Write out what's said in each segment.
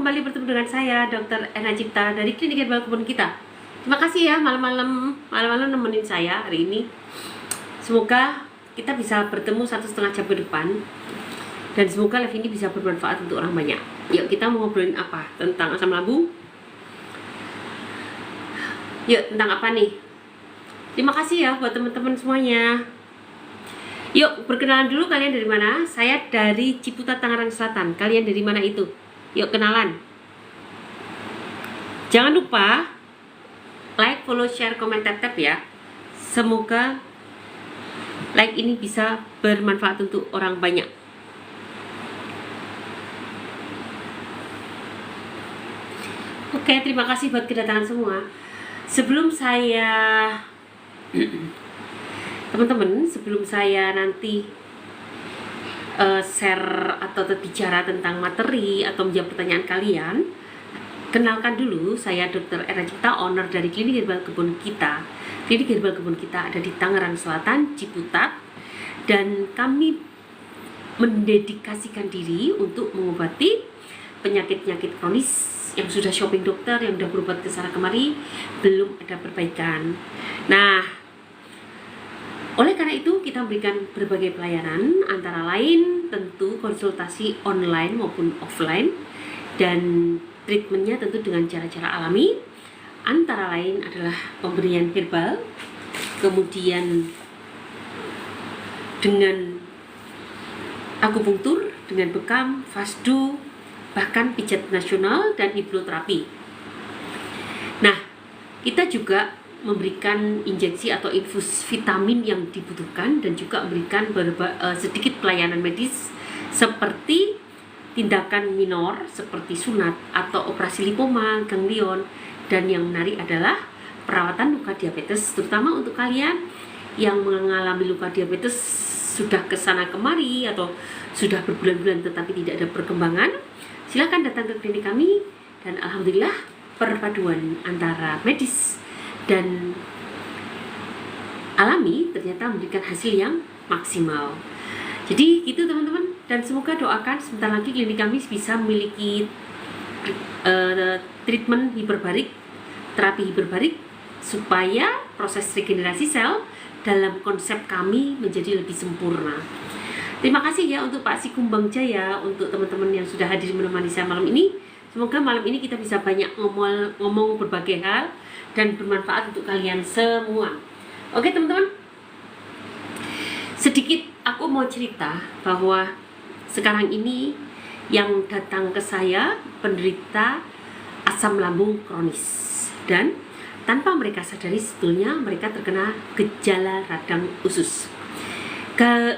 kembali bertemu dengan saya, Dr. Ena Cipta dari Klinik Herbal Kebun Kita. Terima kasih ya malam-malam nemenin saya hari ini. Semoga kita bisa bertemu 1,5 jam ke depan dan semoga live ini bisa bermanfaat untuk orang banyak. Yuk kita mau ngobrolin apa? Tentang asam lambung? Yuk, tentang apa nih? Terima kasih ya buat teman-teman semuanya. Yuk, perkenalan dulu, kalian dari mana? Saya dari Ciputat, Tangerang Selatan. Kalian dari mana itu? Yuk kenalan. Jangan lupa like, follow, share, komen, tap ya. Semoga like ini bisa bermanfaat untuk orang banyak. Oke, terima kasih buat kedatangan semua. Sebelum saya teman-teman, sebelum saya nanti share atau bicara tentang materi atau menjawab pertanyaan kalian, kenalkan dulu, saya Dr. Ena Cipta, owner dari Klinik Herbal Kebun Kita. Klinik Herbal Kebun Kita ada di Tangerang Selatan, Ciputat, dan kami mendedikasikan diri untuk mengobati penyakit-penyakit kronis yang sudah shopping dokter, yang sudah berobat ke sana kemari, belum ada perbaikan. Nah, oleh karena itu kita memberikan berbagai pelayanan, antara lain tentu konsultasi online maupun offline, dan treatmentnya tentu dengan cara-cara alami. Antara lain adalah pemberian herbal, kemudian dengan akupunktur, dengan bekam, fasdu, bahkan pijat nasional dan hipnoterapi. Nah, kita juga memberikan injeksi atau infus vitamin yang dibutuhkan dan juga memberikan sedikit pelayanan medis seperti tindakan minor seperti sunat atau operasi lipoma, ganglion, dan yang menarik adalah perawatan luka diabetes, terutama untuk kalian yang mengalami luka diabetes sudah kesana kemari atau sudah berbulan-bulan tetapi tidak ada perkembangan. Silakan datang ke klinik kami dan alhamdulillah perpaduan antara medis dan alami ternyata memberikan hasil yang maksimal. Jadi gitu teman-teman, dan semoga doakan sebentar lagi klinik kami bisa memiliki treatment hiperbarik, terapi hiperbarik, supaya proses regenerasi sel dalam konsep kami menjadi lebih sempurna. Terima kasih ya untuk Pak Sikumbang Jaya, untuk teman-teman yang sudah hadir menemani saya malam ini. Semoga malam ini kita bisa banyak ngomong berbagai hal dan bermanfaat untuk kalian semua. Oke teman-teman, sedikit aku mau cerita bahwa sekarang ini yang datang ke saya penderita asam lambung kronis, dan tanpa mereka sadari sebetulnya mereka terkena gejala radang usus.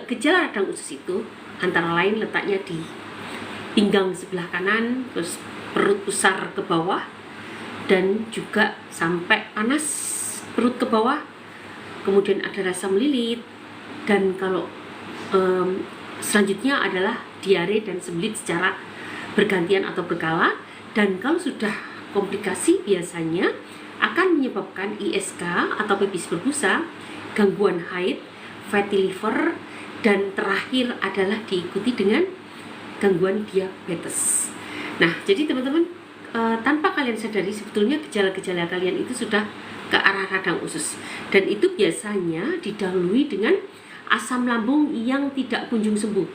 Gejala radang usus itu antara lain letaknya di pinggang sebelah kanan, terus perut pusar ke bawah, dan juga sampai panas perut ke bawah, kemudian ada rasa melilit, dan kalau selanjutnya adalah diare dan sembelit secara bergantian atau berkala. Dan kalau sudah komplikasi biasanya akan menyebabkan ISK atau pipis berbusa, gangguan haid, fatty liver, dan terakhir adalah diikuti dengan gangguan diabetes. Nah, jadi teman-teman, tanpa kalian sadari sebetulnya gejala-gejala kalian itu sudah ke arah radang usus, dan itu biasanya didahului dengan asam lambung yang tidak kunjung sembuh.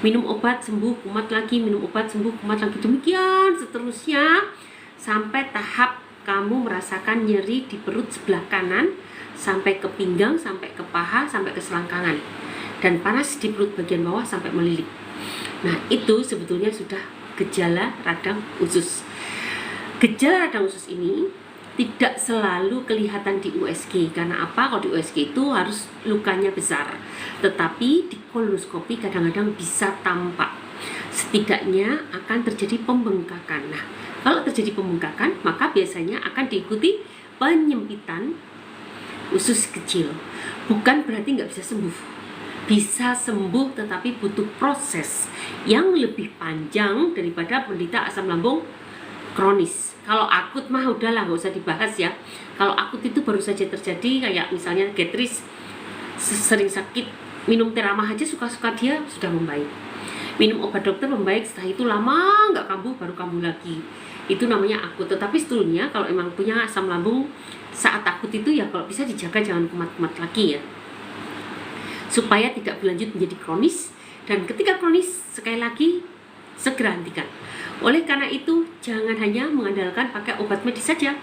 Minum obat sembuh, kumat lagi, minum obat sembuh, kumat lagi, demikian seterusnya sampai tahap kamu merasakan nyeri di perut sebelah kanan, sampai ke pinggang, sampai ke paha, sampai ke selangkangan, dan panas di perut bagian bawah sampai melilit. Nah, itu sebetulnya sudah gejala radang usus. Gejala radang usus ini tidak selalu kelihatan di USG. Karena apa? Kalau di USG itu harus lukanya besar, tetapi di kolonoskopi kadang-kadang bisa tampak. Setidaknya akan terjadi pembengkakan. Nah, kalau terjadi pembengkakan, maka biasanya akan diikuti penyempitan usus kecil. Bukan berarti nggak bisa sembuh. Bisa sembuh, tetapi butuh proses yang lebih panjang daripada penderita asam lambung kronis. Kalau akut mah udahlah, nggak usah dibahas ya. Kalau akut itu baru saja terjadi, kayak misalnya gastris, sering sakit, minum teramah aja suka-suka dia sudah membaik. minum obat dokter membaik, setelah itu lama nggak kambuh, baru kambuh lagi. Itu namanya akut. Tetapi sebetulnya kalau emang punya asam lambung saat akut itu ya kalau bisa dijaga, jangan kumat-kumat lagi ya, supaya tidak berlanjut menjadi kronis. Dan ketika kronis, sekali lagi segera hentikan. Oleh karena itu jangan hanya mengandalkan pakai obat medis saja,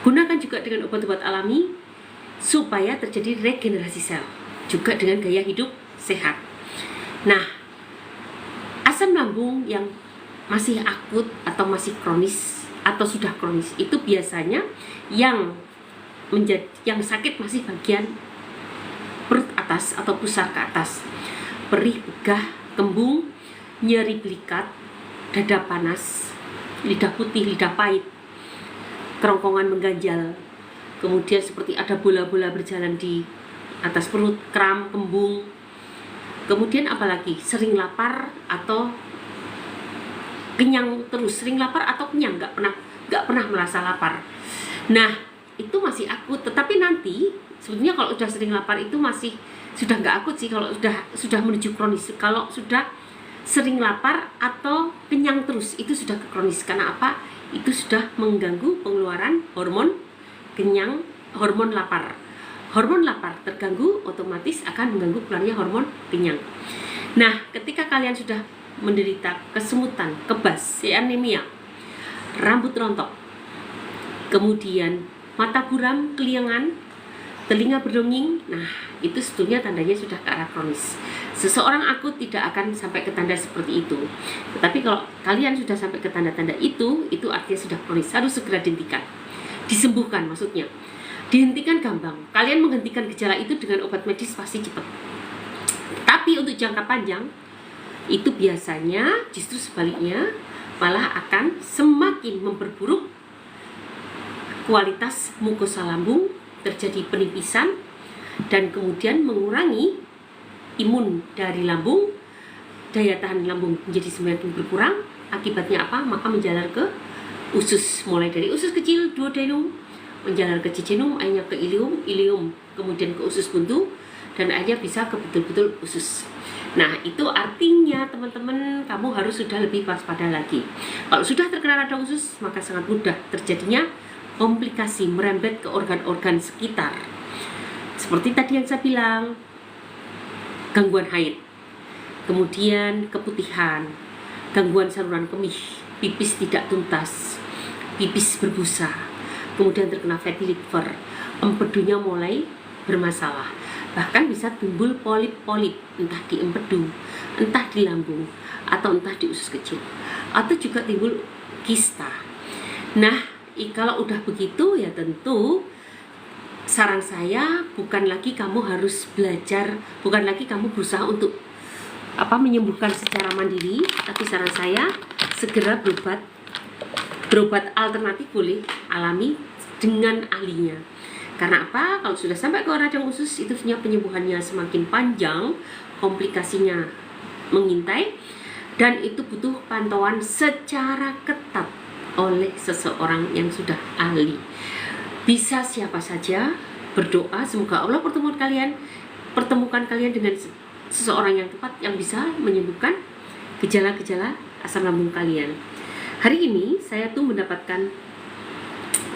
gunakan juga dengan obat-obat alami supaya terjadi regenerasi sel, juga dengan gaya hidup sehat. Nah, asam lambung yang masih akut atau masih kronis atau sudah kronis itu biasanya yang sakit masih bagian perut atas atau pusar ke atas, perih, begah, kembung, nyeri belikat, dada panas, lidah putih, lidah pahit, kerongkongan mengganjal, kemudian seperti ada bola-bola berjalan di atas perut, kram, kembung. Kemudian apalagi sering lapar atau kenyang terus, sering lapar atau kenyang, nggak pernah merasa lapar. Nah, itu masih akut. Tetapi nanti sebetulnya kalau sudah sering lapar itu masih sudah nggak akut sih, kalau sudah menuju kronis. Kalau sudah sering lapar atau kenyang terus itu sudah ke kronis. Karena apa? Itu sudah mengganggu pengeluaran hormon kenyang, hormon lapar. Hormon lapar terganggu, otomatis akan mengganggu keluarnya hormon kenyang. Nah, ketika kalian sudah menderita kesemutan, kebas, anemia, rambut rontok, kemudian mata buram, keliangan, telinga berdonging, nah itu sebetulnya tandanya sudah ke arah kronis. Seseorang akut tidak akan sampai ke tanda seperti itu. Tetapi kalau kalian sudah sampai ke tanda-tanda itu artinya sudah kronis, harus segera dihentikan. Disembuhkan maksudnya. Dihentikan gampang. Kalian menghentikan gejala itu dengan obat medis pasti cepat. Tapi untuk jangka panjang itu biasanya justru sebaliknya, malah akan semakin memperburuk kualitas mukosa lambung, terjadi penipisan, dan kemudian mengurangi imun dari lambung, daya tahan lambung menjadi semakin berkurang. Akibatnya apa? Maka menjalar ke usus, mulai dari usus kecil, duodenum, menjalar ke jejunum, akhirnya ke ileum, kemudian ke usus buntu, dan akhirnya bisa ke betul-betul usus. Nah, itu artinya teman-teman kamu harus sudah lebih waspada lagi. Kalau sudah terkena radang usus, maka sangat mudah terjadinya komplikasi merembet ke organ-organ sekitar. Seperti tadi yang saya bilang, gangguan haid, kemudian keputihan, gangguan saluran kemih, pipis tidak tuntas, pipis berbusa, kemudian terkena fatty liver, empedunya mulai bermasalah. Bahkan bisa timbul polip-polip, entah di empedu, entah di lambung, atau entah di usus kecil, atau juga timbul kista. Nah, kalau udah begitu ya tentu saran saya bukan lagi kamu harus belajar, bukan lagi kamu berusaha untuk menyembuhkan secara mandiri, tapi saran saya segera berobat alternatif boleh, alami dengan ahlinya. Karena apa? Kalau sudah sampai ke radang usus itu sebenarnya penyembuhannya semakin panjang, komplikasinya mengintai, dan itu butuh pantauan secara ketat oleh seseorang yang sudah ahli. Bisa siapa saja, berdoa semoga Allah pertemukan kalian dengan seseorang yang tepat yang bisa menyembuhkan gejala-gejala asam lambung kalian. Hari ini saya tuh mendapatkan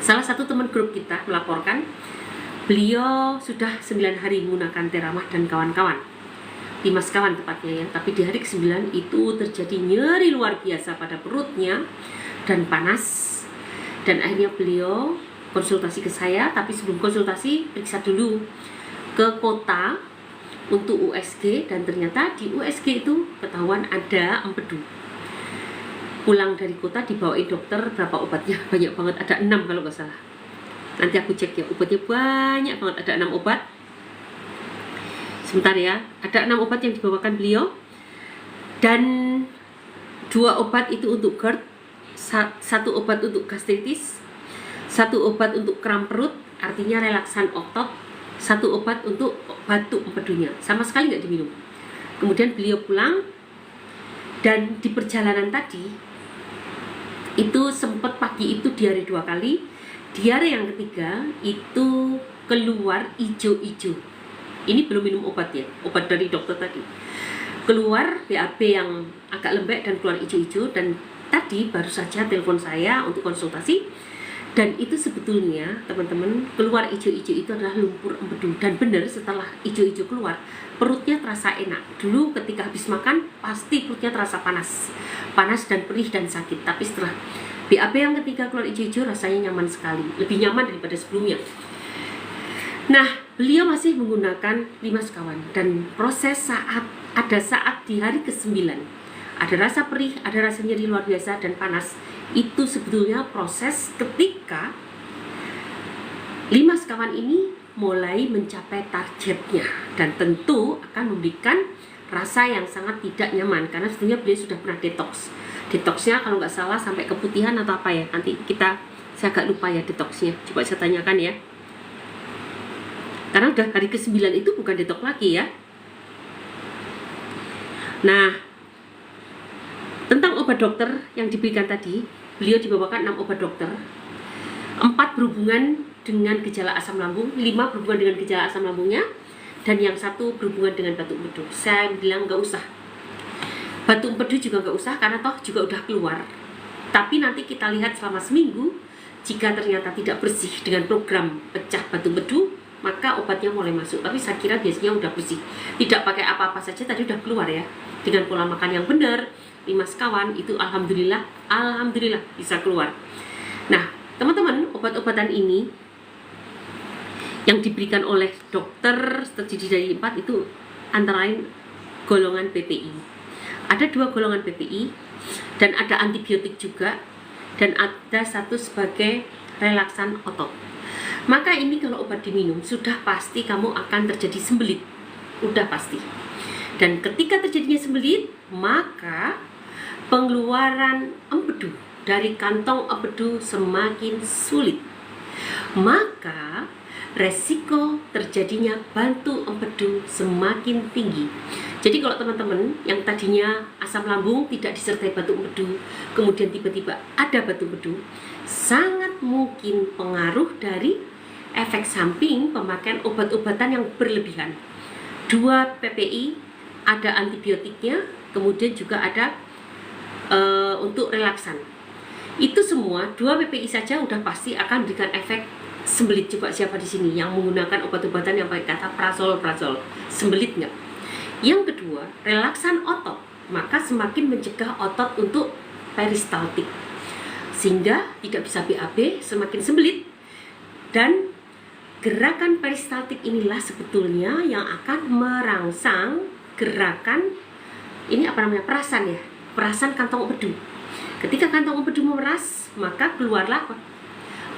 salah satu teman grup kita melaporkan beliau sudah 9 hari menggunakan Teramah dan kawan-kawan, Dimas kawan tepatnya ya, tapi di hari ke-9 itu terjadi nyeri luar biasa pada perutnya dan panas, dan akhirnya beliau konsultasi ke saya. Tapi sebelum konsultasi periksa dulu ke kota untuk USG, dan ternyata di USG itu ketahuan ada empedu. Pulang dari kota dibawain dokter berapa obatnya, banyak banget, ada 6 kalau nggak salah. Nanti aku cek ya, obatnya banyak banget, ada 6 obat. Sebentar ya, ada 6 obat yang dibawakan beliau, dan 2 obat itu untuk GERD, 1 obat untuk gastritis, 1 obat untuk kram perut, artinya relaksan otot, 1 obat untuk batuk empedunya, sama sekali nggak diminum. Kemudian beliau pulang, dan di perjalanan tadi itu sempat pagi itu diare 2 kali, diare yang ketiga itu keluar ijo-ijo. Ini belum minum obat ya, obat dari dokter tadi. keluar BAB yang agak lembek dan keluar hijau-hijau, dan tadi baru saja telepon saya untuk konsultasi, dan itu sebetulnya teman-teman keluar hijau-hijau itu adalah lumpur empedu. Dan benar, setelah hijau-hijau keluar perutnya terasa enak. Dulu ketika habis makan pasti perutnya terasa panas dan perih dan sakit, tapi setelah BAB yang ketiga keluar hijau-hijau rasanya nyaman sekali, lebih nyaman daripada sebelumnya. Nah, beliau masih menggunakan 5 sekawan, dan proses saat di hari ke-9 ada rasa perih, ada rasa nyeri luar biasa dan panas. Itu sebetulnya proses ketika 5 sekawan ini mulai mencapai targetnya, dan tentu akan memberikan rasa yang sangat tidak nyaman karena sebetulnya beliau sudah pernah detoxnya kalau nggak salah sampai keputihan atau apa ya, nanti saya agak lupa ya detoxnya, coba saya tanyakan ya, karena udah hari ke-9 itu bukan detox lagi ya. Nah, tentang obat dokter yang diberikan tadi, beliau dibawakan 6 obat dokter. 4 berhubungan dengan gejala asam lambung, 5 berhubungan dengan gejala asam lambungnya, dan yang 1 berhubungan dengan batuk empedu. Saya bilang nggak usah, batuk empedu juga nggak usah karena toh juga udah keluar. Tapi nanti kita lihat selama seminggu, jika ternyata tidak bersih dengan program pecah batuk empedu, maka obatnya mulai masuk. Tapi saya kira biasanya udah bersih, tidak pakai apa-apa saja tadi udah keluar ya, dengan pola makan yang benar, 5 sekawan itu alhamdulillah bisa keluar. Nah teman-teman, obat-obatan ini yang diberikan oleh dokter terdiri dari 4 itu antara lain golongan PPI. Ada 2 golongan PPI dan ada antibiotik juga, dan ada 1 sebagai relaksan otot. Maka ini kalau obat diminum sudah pasti kamu akan terjadi sembelit, udah pasti. Dan ketika terjadinya sembelit, maka pengeluaran empedu dari kantong empedu semakin sulit. Maka resiko terjadinya bantu empedu semakin tinggi. Jadi kalau teman-teman yang tadinya asam lambung tidak disertai batuk empedu, kemudian tiba-tiba ada batuk empedu, sangat mungkin pengaruh dari efek samping pemakaian obat-obatan yang berlebihan. 2 PPI, ada antibiotiknya, kemudian juga ada untuk relaksan. Itu semua 2 PPI saja udah pasti akan memberikan efek sembelit. Coba siapa di sini yang menggunakan obat-obatan yang pakai kata prazol, sembelit nggak? Yang kedua, relaksan otot, maka semakin mencegah otot untuk peristaltik, sehingga tidak bisa BAB, semakin sembelit. Dan gerakan peristaltik inilah sebetulnya yang akan merangsang gerakan ini perasan kantong empedu. Ketika kantong empedu memeras, maka keluarlah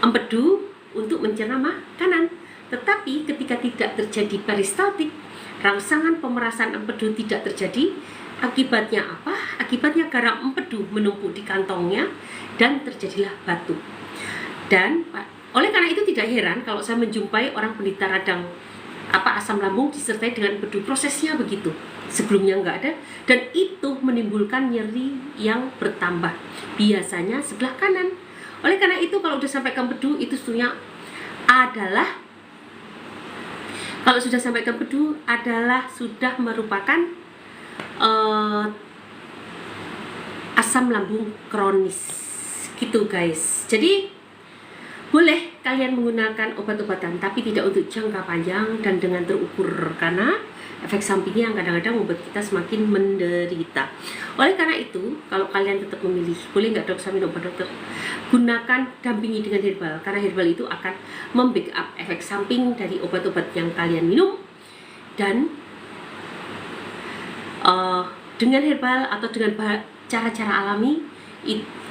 empedu untuk mencerna makanan. Tetapi ketika tidak terjadi peristaltik, rangsangan pemerasan empedu tidak terjadi. Akibatnya apa? Akibatnya garam empedu menumpuk di kantongnya dan terjadilah batuk. Dan oleh karena itu tidak heran kalau saya menjumpai orang penderita radang asam lambung disertai dengan empedu, prosesnya begitu. Sebelumnya nggak ada, dan itu menimbulkan nyeri yang bertambah, biasanya sebelah kanan. Oleh karena itu kalau sudah sampai ke empedu, itu sebetulnya adalah sudah merupakan asam lambung kronis gitu guys. Jadi boleh kalian menggunakan obat-obatan, tapi tidak untuk jangka panjang dan dengan terukur, karena efek sampingnya yang kadang-kadang membuat kita semakin menderita. Oleh karena itu, kalau kalian tetap memilih, boleh nggak dok saya minum obat dokter? Gunakan, dampingi dengan herbal, karena herbal itu akan membackup efek samping dari obat-obat yang kalian minum. Dan dengan herbal atau dengan cara-cara alami,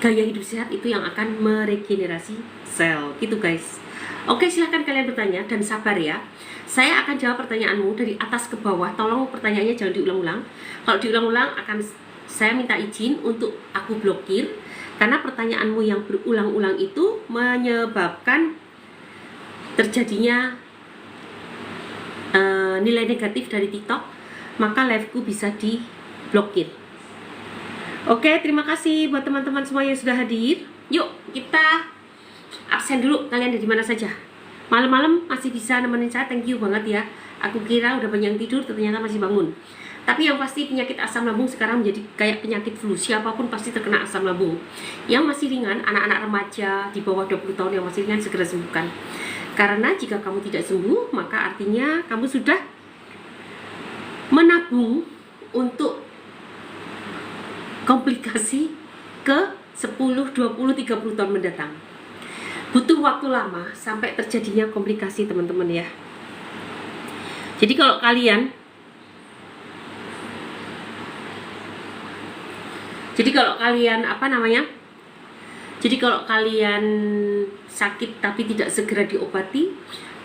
gaya hidup sehat itu yang akan meregenerasi sel gitu guys. Oke, silahkan kalian bertanya dan sabar ya, saya akan jawab pertanyaanmu dari atas ke bawah. Tolong pertanyaannya jangan diulang-ulang. Kalau diulang-ulang akan saya minta izin untuk aku blokir, karena pertanyaanmu yang berulang-ulang itu menyebabkan terjadinya nilai negatif dari TikTok, maka liveku bisa diblokir. Oke, terima kasih buat teman-teman semua yang sudah hadir. Yuk, kita absen dulu. Kalian dari mana saja? Malam-malam masih bisa nemenin saya, thank you banget ya. Aku kira udah banyak yang tidur, ternyata masih bangun. Tapi yang pasti penyakit asam lambung sekarang menjadi kayak penyakit flu. Siapapun pasti terkena asam lambung. Yang masih ringan, anak-anak remaja di bawah 20 tahun yang masih ringan segera sembuhkan. Karena jika kamu tidak sembuh, maka artinya kamu sudah menabung untuk komplikasi ke 10, 20, 30 tahun mendatang. Butuh waktu lama sampai terjadinya komplikasi, teman-teman ya. Jadi kalau kalian Jadi kalau kalian sakit tapi tidak segera diobati,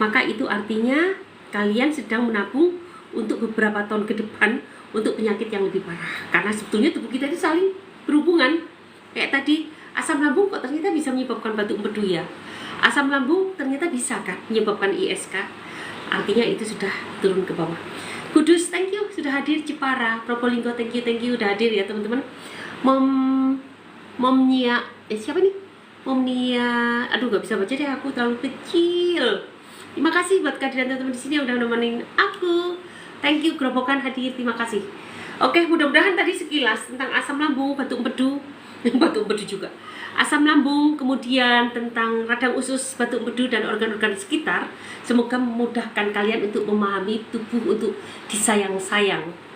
maka itu artinya kalian sedang menabung untuk beberapa tahun ke depan untuk penyakit yang lebih parah. Karena sebetulnya tubuh kita itu saling berhubungan. Kayak tadi, asam lambung kok ternyata bisa menyebabkan batuk empedu ya. Asam lambung ternyata bisa kan menyebabkan ISK. Artinya itu sudah turun ke bawah. Kudus, thank you sudah hadir. Cipara, Probolinggo, thank you udah hadir ya teman-teman. Momnia, siapa nih? Momnia, aduh gak bisa baca deh, aku terlalu kecil. Terima kasih buat kehadiran teman-teman di sini yang udah nemenin aku. Thank you, Gerobokan hadir, terima kasih. Oke, mudah-mudahan tadi sekilas tentang asam lambung, batuk empedu, batuk empedu juga. Asam lambung, kemudian tentang radang usus, batuk empedu dan organ-organ sekitar. Semoga memudahkan kalian untuk memahami tubuh untuk disayang-sayang.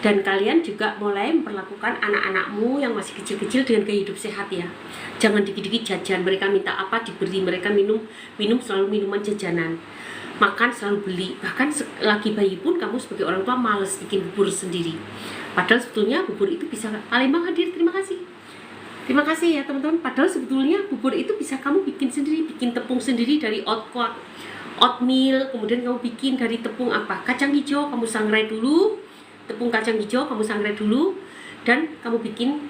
Dan kalian juga mulai memperlakukan anak-anakmu yang masih kecil-kecil dengan gaya hidup sehat ya. Jangan dikit-dikit jajan, mereka minta apa diberi, mereka minum selalu minuman jajanan. Makan selalu beli, bahkan lagi bayi pun kamu sebagai orang tua males bikin bubur sendiri. Padahal sebetulnya bubur itu bisa, Palembang hadir, terima kasih ya teman-teman. Padahal sebetulnya bubur itu bisa kamu bikin sendiri, bikin tepung sendiri dari oatmeal, kemudian kamu bikin dari tepung apa, kacang hijau, kamu sangrai dulu. Tepung kacang hijau kamu sangrai dulu dan kamu bikin,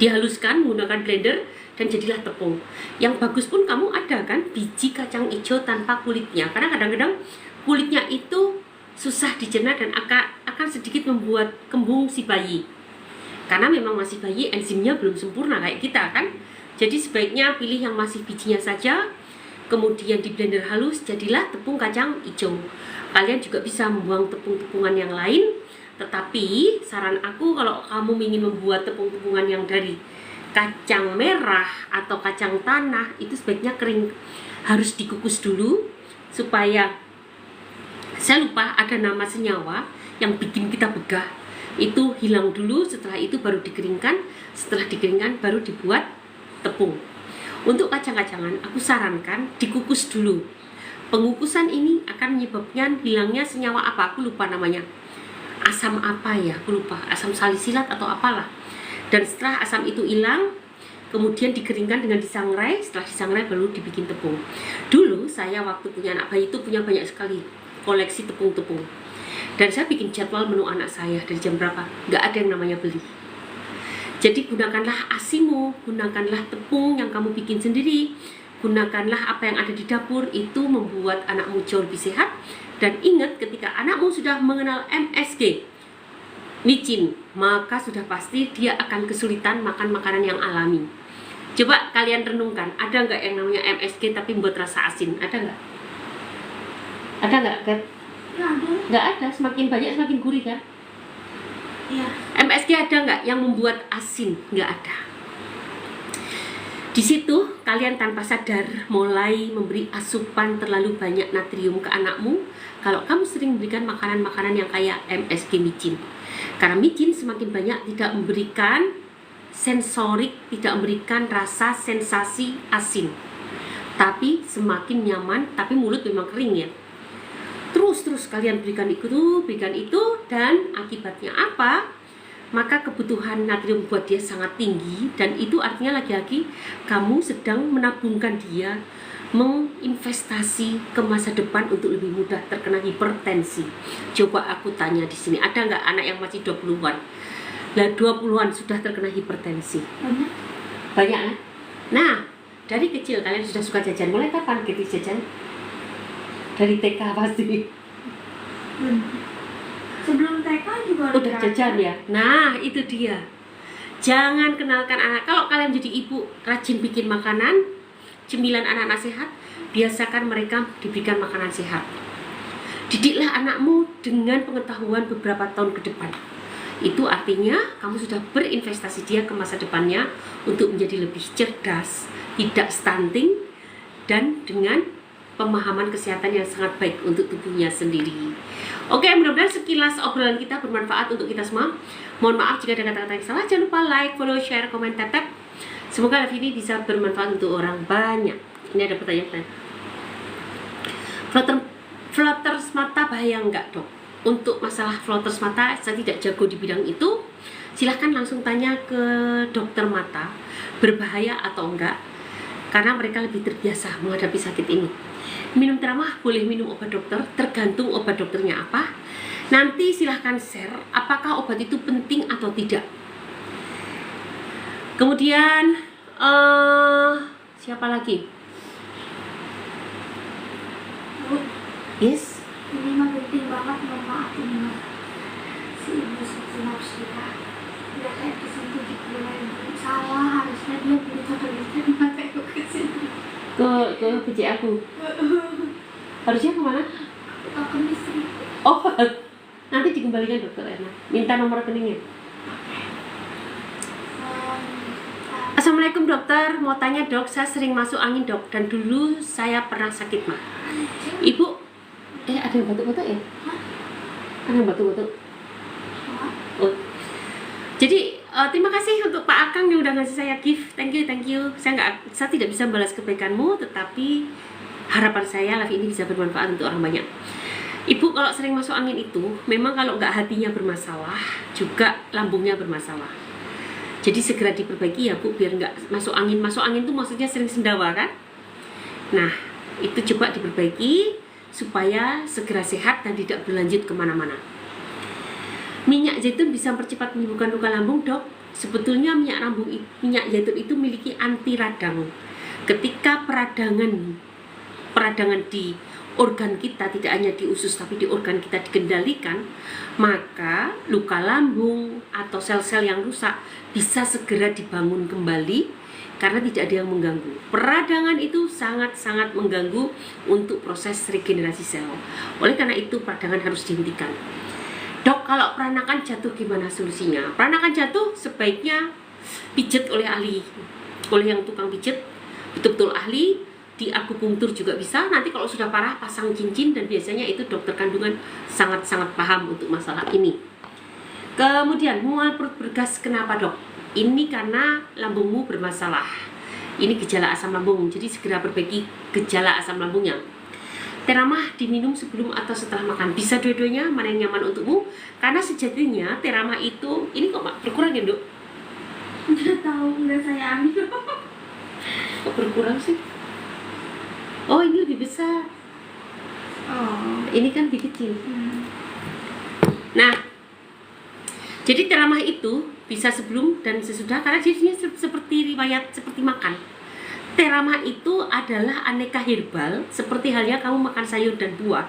dihaluskan menggunakan blender dan jadilah tepung. Yang bagus pun kamu ada kan biji kacang hijau tanpa kulitnya, karena kadang-kadang kulitnya itu susah dicerna dan akan sedikit membuat kembung si bayi. Karena memang masih bayi, enzimnya belum sempurna kayak kita kan. Jadi sebaiknya pilih yang masih bijinya saja, kemudian di blender halus, jadilah tepung kacang hijau. Kalian juga bisa membuang tepung-tepungan yang lain, tetapi saran aku kalau kamu ingin membuat tepung-tepungan yang dari kacang merah atau kacang tanah, itu sebaiknya kering, harus dikukus dulu supaya, saya lupa ada nama senyawa yang bikin kita begah, itu hilang dulu, setelah itu baru dikeringkan, setelah dikeringkan baru dibuat tepung. Untuk kacang-kacangan aku sarankan dikukus dulu. Pengukusan ini akan menyebabkan hilangnya senyawa apa, aku lupa namanya, asam apa ya, aku lupa, asam salisilat atau apalah. Dan setelah asam itu hilang, kemudian dikeringkan dengan disangrai, setelah disangrai baru dibikin tepung. Dulu saya waktu punya anak bayi itu punya banyak sekali koleksi tepung-tepung, dan saya bikin jadwal menu anak saya dari jam berapa, nggak ada yang namanya beli. Jadi gunakanlah asimu, gunakanlah tepung yang kamu bikin sendiri, gunakanlah apa yang ada di dapur, itu membuat anakmu jauh lebih sehat. Dan ingat, ketika anakmu sudah mengenal MSG, micin, maka sudah pasti dia akan kesulitan makan makanan yang alami. Coba kalian renungkan, ada nggak yang namanya MSG tapi membuat rasa asin? Ada nggak? Ada nggak, Gat? Nggak ada, semakin banyak semakin gurih kan? Iya. MSG ada nggak yang membuat asin? Nggak ada. Di situ kalian tanpa sadar mulai memberi asupan terlalu banyak natrium ke anakmu kalau kamu sering memberikan makanan-makanan yang kayak MSG micin. Karena micin semakin banyak tidak memberikan sensorik, tidak memberikan rasa sensasi asin, tapi semakin nyaman, tapi mulut memang kering ya. Terus kalian berikan itu, dan akibatnya apa? Maka kebutuhan natrium buat dia sangat tinggi, dan itu artinya lagi-lagi kamu sedang menabungkan dia, menginvestasi ke masa depan untuk lebih mudah terkena hipertensi. Coba aku tanya di sini, ada nggak anak yang masih 20-an? Lah 20-an sudah terkena hipertensi? Banyak kan? Nah, dari kecil kalian sudah suka jajan. Mulai kapan kita jajan? Dari TK pasti. Sebelum TK juga udah jajan ya. Nah, itu dia. Jangan kenalkan anak. Kalau kalian jadi ibu rajin bikin makanan, cemilan anak-anak sehat, biasakan mereka diberikan makanan sehat. Didiklah anakmu dengan pengetahuan beberapa tahun ke depan. Itu artinya kamu sudah berinvestasi dia ke masa depannya untuk menjadi lebih cerdas, tidak stunting, dan dengan pemahaman kesehatan yang sangat baik untuk tubuhnya sendiri. Oke, mudah-mudahan sekilas obrolan kita bermanfaat untuk kita semua. Mohon maaf jika ada kata-kata yang salah. Jangan lupa like, follow, share, komen, tap. Semoga live ini bisa bermanfaat untuk orang banyak. Ini ada pertanyaan. Floaters mata bahaya enggak, Dok? Untuk masalah floaters mata, saya tidak jago di bidang itu. Silahkan langsung tanya ke dokter mata, berbahaya atau enggak, karena mereka lebih terbiasa menghadapi sakit ini. Minum teramah boleh minum obat dokter, tergantung obat dokternya apa. Nanti silahkan share apakah obat itu penting atau tidak. Kemudian siapa lagi? Bu, Yes. ini mah penting banget, mohon maaf ini mah. Si ibu harus kita. Dia kayak kesini gitu, salah, harusnya dia beli tablet di mata aku kesini. Ke PJ aku. Harusnya kemana? Ke kemistri. Oh, nanti dikembalikan dokter Erna. Minta nomor rekeningnya. Assalamualaikum dokter, mau tanya dok, saya sering masuk angin dok, dan dulu saya pernah sakit mah. Ibu, ada yang batuk-batuk ya? Ada yang batuk-batuk? Oh. Jadi terima kasih untuk Pak Akang yang udah ngasih saya gift. Thank you. Saya tidak bisa balas kebaikanmu, tetapi harapan saya live ini bisa bermanfaat untuk orang banyak. Ibu kalau sering masuk angin itu, memang kalau nggak hatinya bermasalah, juga lambungnya bermasalah. Jadi segera diperbaiki ya Bu, biar nggak masuk angin. Masuk angin itu maksudnya sering sendawa kan? Nah, itu coba diperbaiki supaya segera sehat dan tidak berlanjut kemana-mana. Minyak zaitun bisa mempercepat menyembuhkan luka lambung dok. Sebetulnya minyak zaitun itu memiliki anti radang. Ketika peradangan di organ kita, tidak hanya di usus tapi di organ kita dikendalikan, maka luka lambung atau sel-sel yang rusak bisa segera dibangun kembali karena tidak ada yang mengganggu. Peradangan itu sangat-sangat mengganggu untuk proses regenerasi sel. Oleh karena itu peradangan harus dihentikan. Dok, kalau peranakan jatuh gimana solusinya? Peranakan jatuh sebaiknya pijet oleh ahli, oleh yang tukang pijet, betul-betul ahli. Di akupunktur juga bisa. Nanti kalau sudah parah pasang cincin, dan biasanya itu dokter kandungan sangat-sangat paham untuk masalah ini. Kemudian mual perut bergas, kenapa dok? Ini karena lambungmu bermasalah. Ini gejala asam lambung, jadi segera perbaiki gejala asam lambungnya. Teramah diminum sebelum atau setelah makan, bisa dua-duanya, mana yang nyaman untukmu. Karena sejatinya teramah itu, ini kok berkurang ya dok? Nggak tahu, nggak saya ambil. Kok berkurang sih? Oh, ini lebih besar. Oh. Ini kan lebih kecil. Nah, jadi teramah itu bisa sebelum dan sesudah, karena jadinya seperti riwayat seperti makan. Teramah itu adalah aneka herbal, seperti halnya kamu makan sayur dan buah.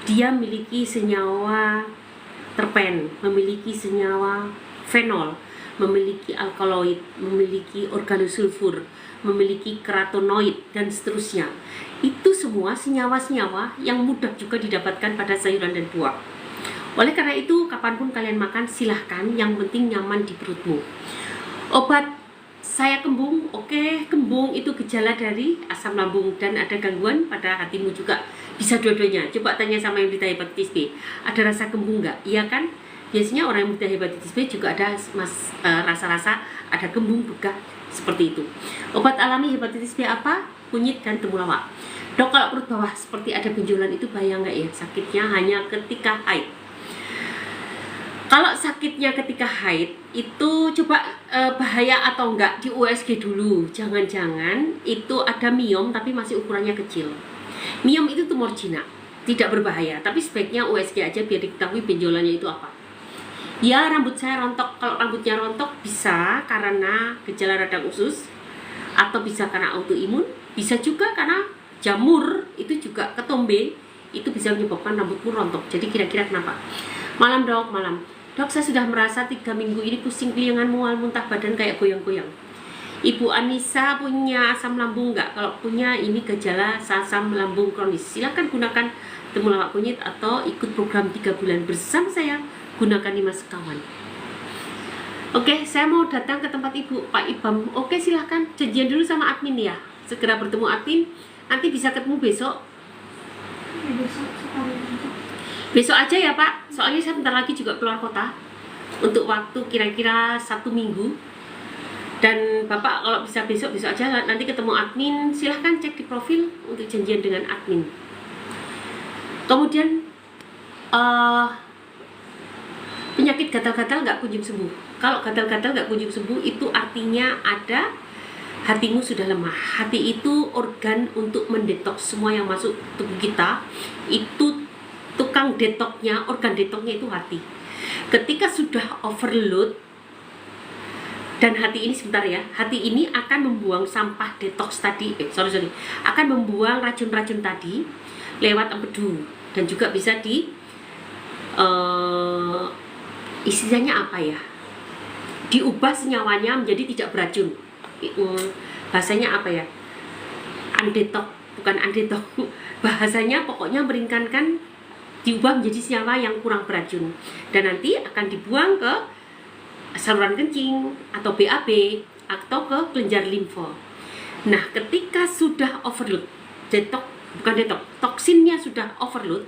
Dia memiliki senyawa terpen, memiliki senyawa fenol, memiliki alkaloid, memiliki organosulfur, memiliki karotenoid, dan seterusnya. Itu semua senyawa-senyawa yang mudah juga didapatkan pada sayuran dan buah. Oleh karena itu, kapanpun kalian makan, silahkan, yang penting nyaman di perutmu. Obat saya kembung, oke, kembung itu gejala dari asam lambung dan ada gangguan pada hatimu juga. Bisa dua-duanya. Coba tanya sama yang menderita hepatitis B, ada rasa kembung nggak? Iya kan? Biasanya orang yang menderita hepatitis B juga ada rasa-rasa ada kembung, begah, seperti itu. Obat alami hepatitis B apa? Kunyit dan temulawak. Dok, kalau perut bawah seperti ada benjolan itu bahaya nggak ya? Sakitnya hanya ketika haid. Kalau sakitnya ketika haid itu coba bahaya atau enggak di USG dulu. Jangan-jangan itu ada miom tapi masih ukurannya kecil. Miom itu tumor jinak, tidak berbahaya, tapi sebaiknya USG aja biar diketahui benjolannya itu apa. Ya, rambut saya rontok. Kalau rambutnya rontok bisa karena gejala radang usus, atau bisa karena autoimun, bisa juga karena jamur itu juga ketombe, itu bisa menyebabkan rambutmu rontok. Jadi kira-kira kenapa? Malam dok, malam. Dok, saya sudah merasa 3 minggu ini pusing keliangan, mual, muntah badan kayak goyang-goyang. Ibu Anissa punya asam lambung nggak? Kalau punya, ini gejala asam lambung kronis. Silakan gunakan temulawak kunyit atau ikut program 3 bulan bersama saya, gunakan 5 sekawan. Oke, saya mau datang ke tempat Ibu, Pak Ibam. Oke, silahkan janjian dulu sama admin ya. Segera bertemu admin. Nanti bisa ketemu besok. Besok sekali aja. Besok aja ya Pak. Soalnya saya bentar lagi juga keluar kota. Untuk waktu kira-kira 1 minggu. Dan Bapak kalau bisa besok aja. Nanti ketemu admin. Silahkan cek di profil untuk janjian dengan admin. Kemudian penyakit gatal-gatal nggak kunjung sembuh. Kalau gatal-gatal nggak kunjung sembuh, itu artinya ada hatimu sudah lemah. Hati itu organ untuk mendetoks semua yang masuk tubuh kita. Itu tukang detoknya, organ detoknya itu hati. Ketika sudah overload, dan hati ini sebentar ya, hati ini akan membuang sampah detoks tadi, akan membuang racun-racun tadi lewat empedu, dan juga bisa di istilahnya apa ya, diubah senyawanya menjadi tidak beracun. Bahasanya apa ya, undetok, bukan undetok, bahasanya pokoknya meringankan, diubah menjadi senyawa yang kurang beracun, dan nanti akan dibuang ke saluran kencing atau BAB atau ke kelenjar limfa. Nah, ketika sudah overload, toksinnya sudah overload,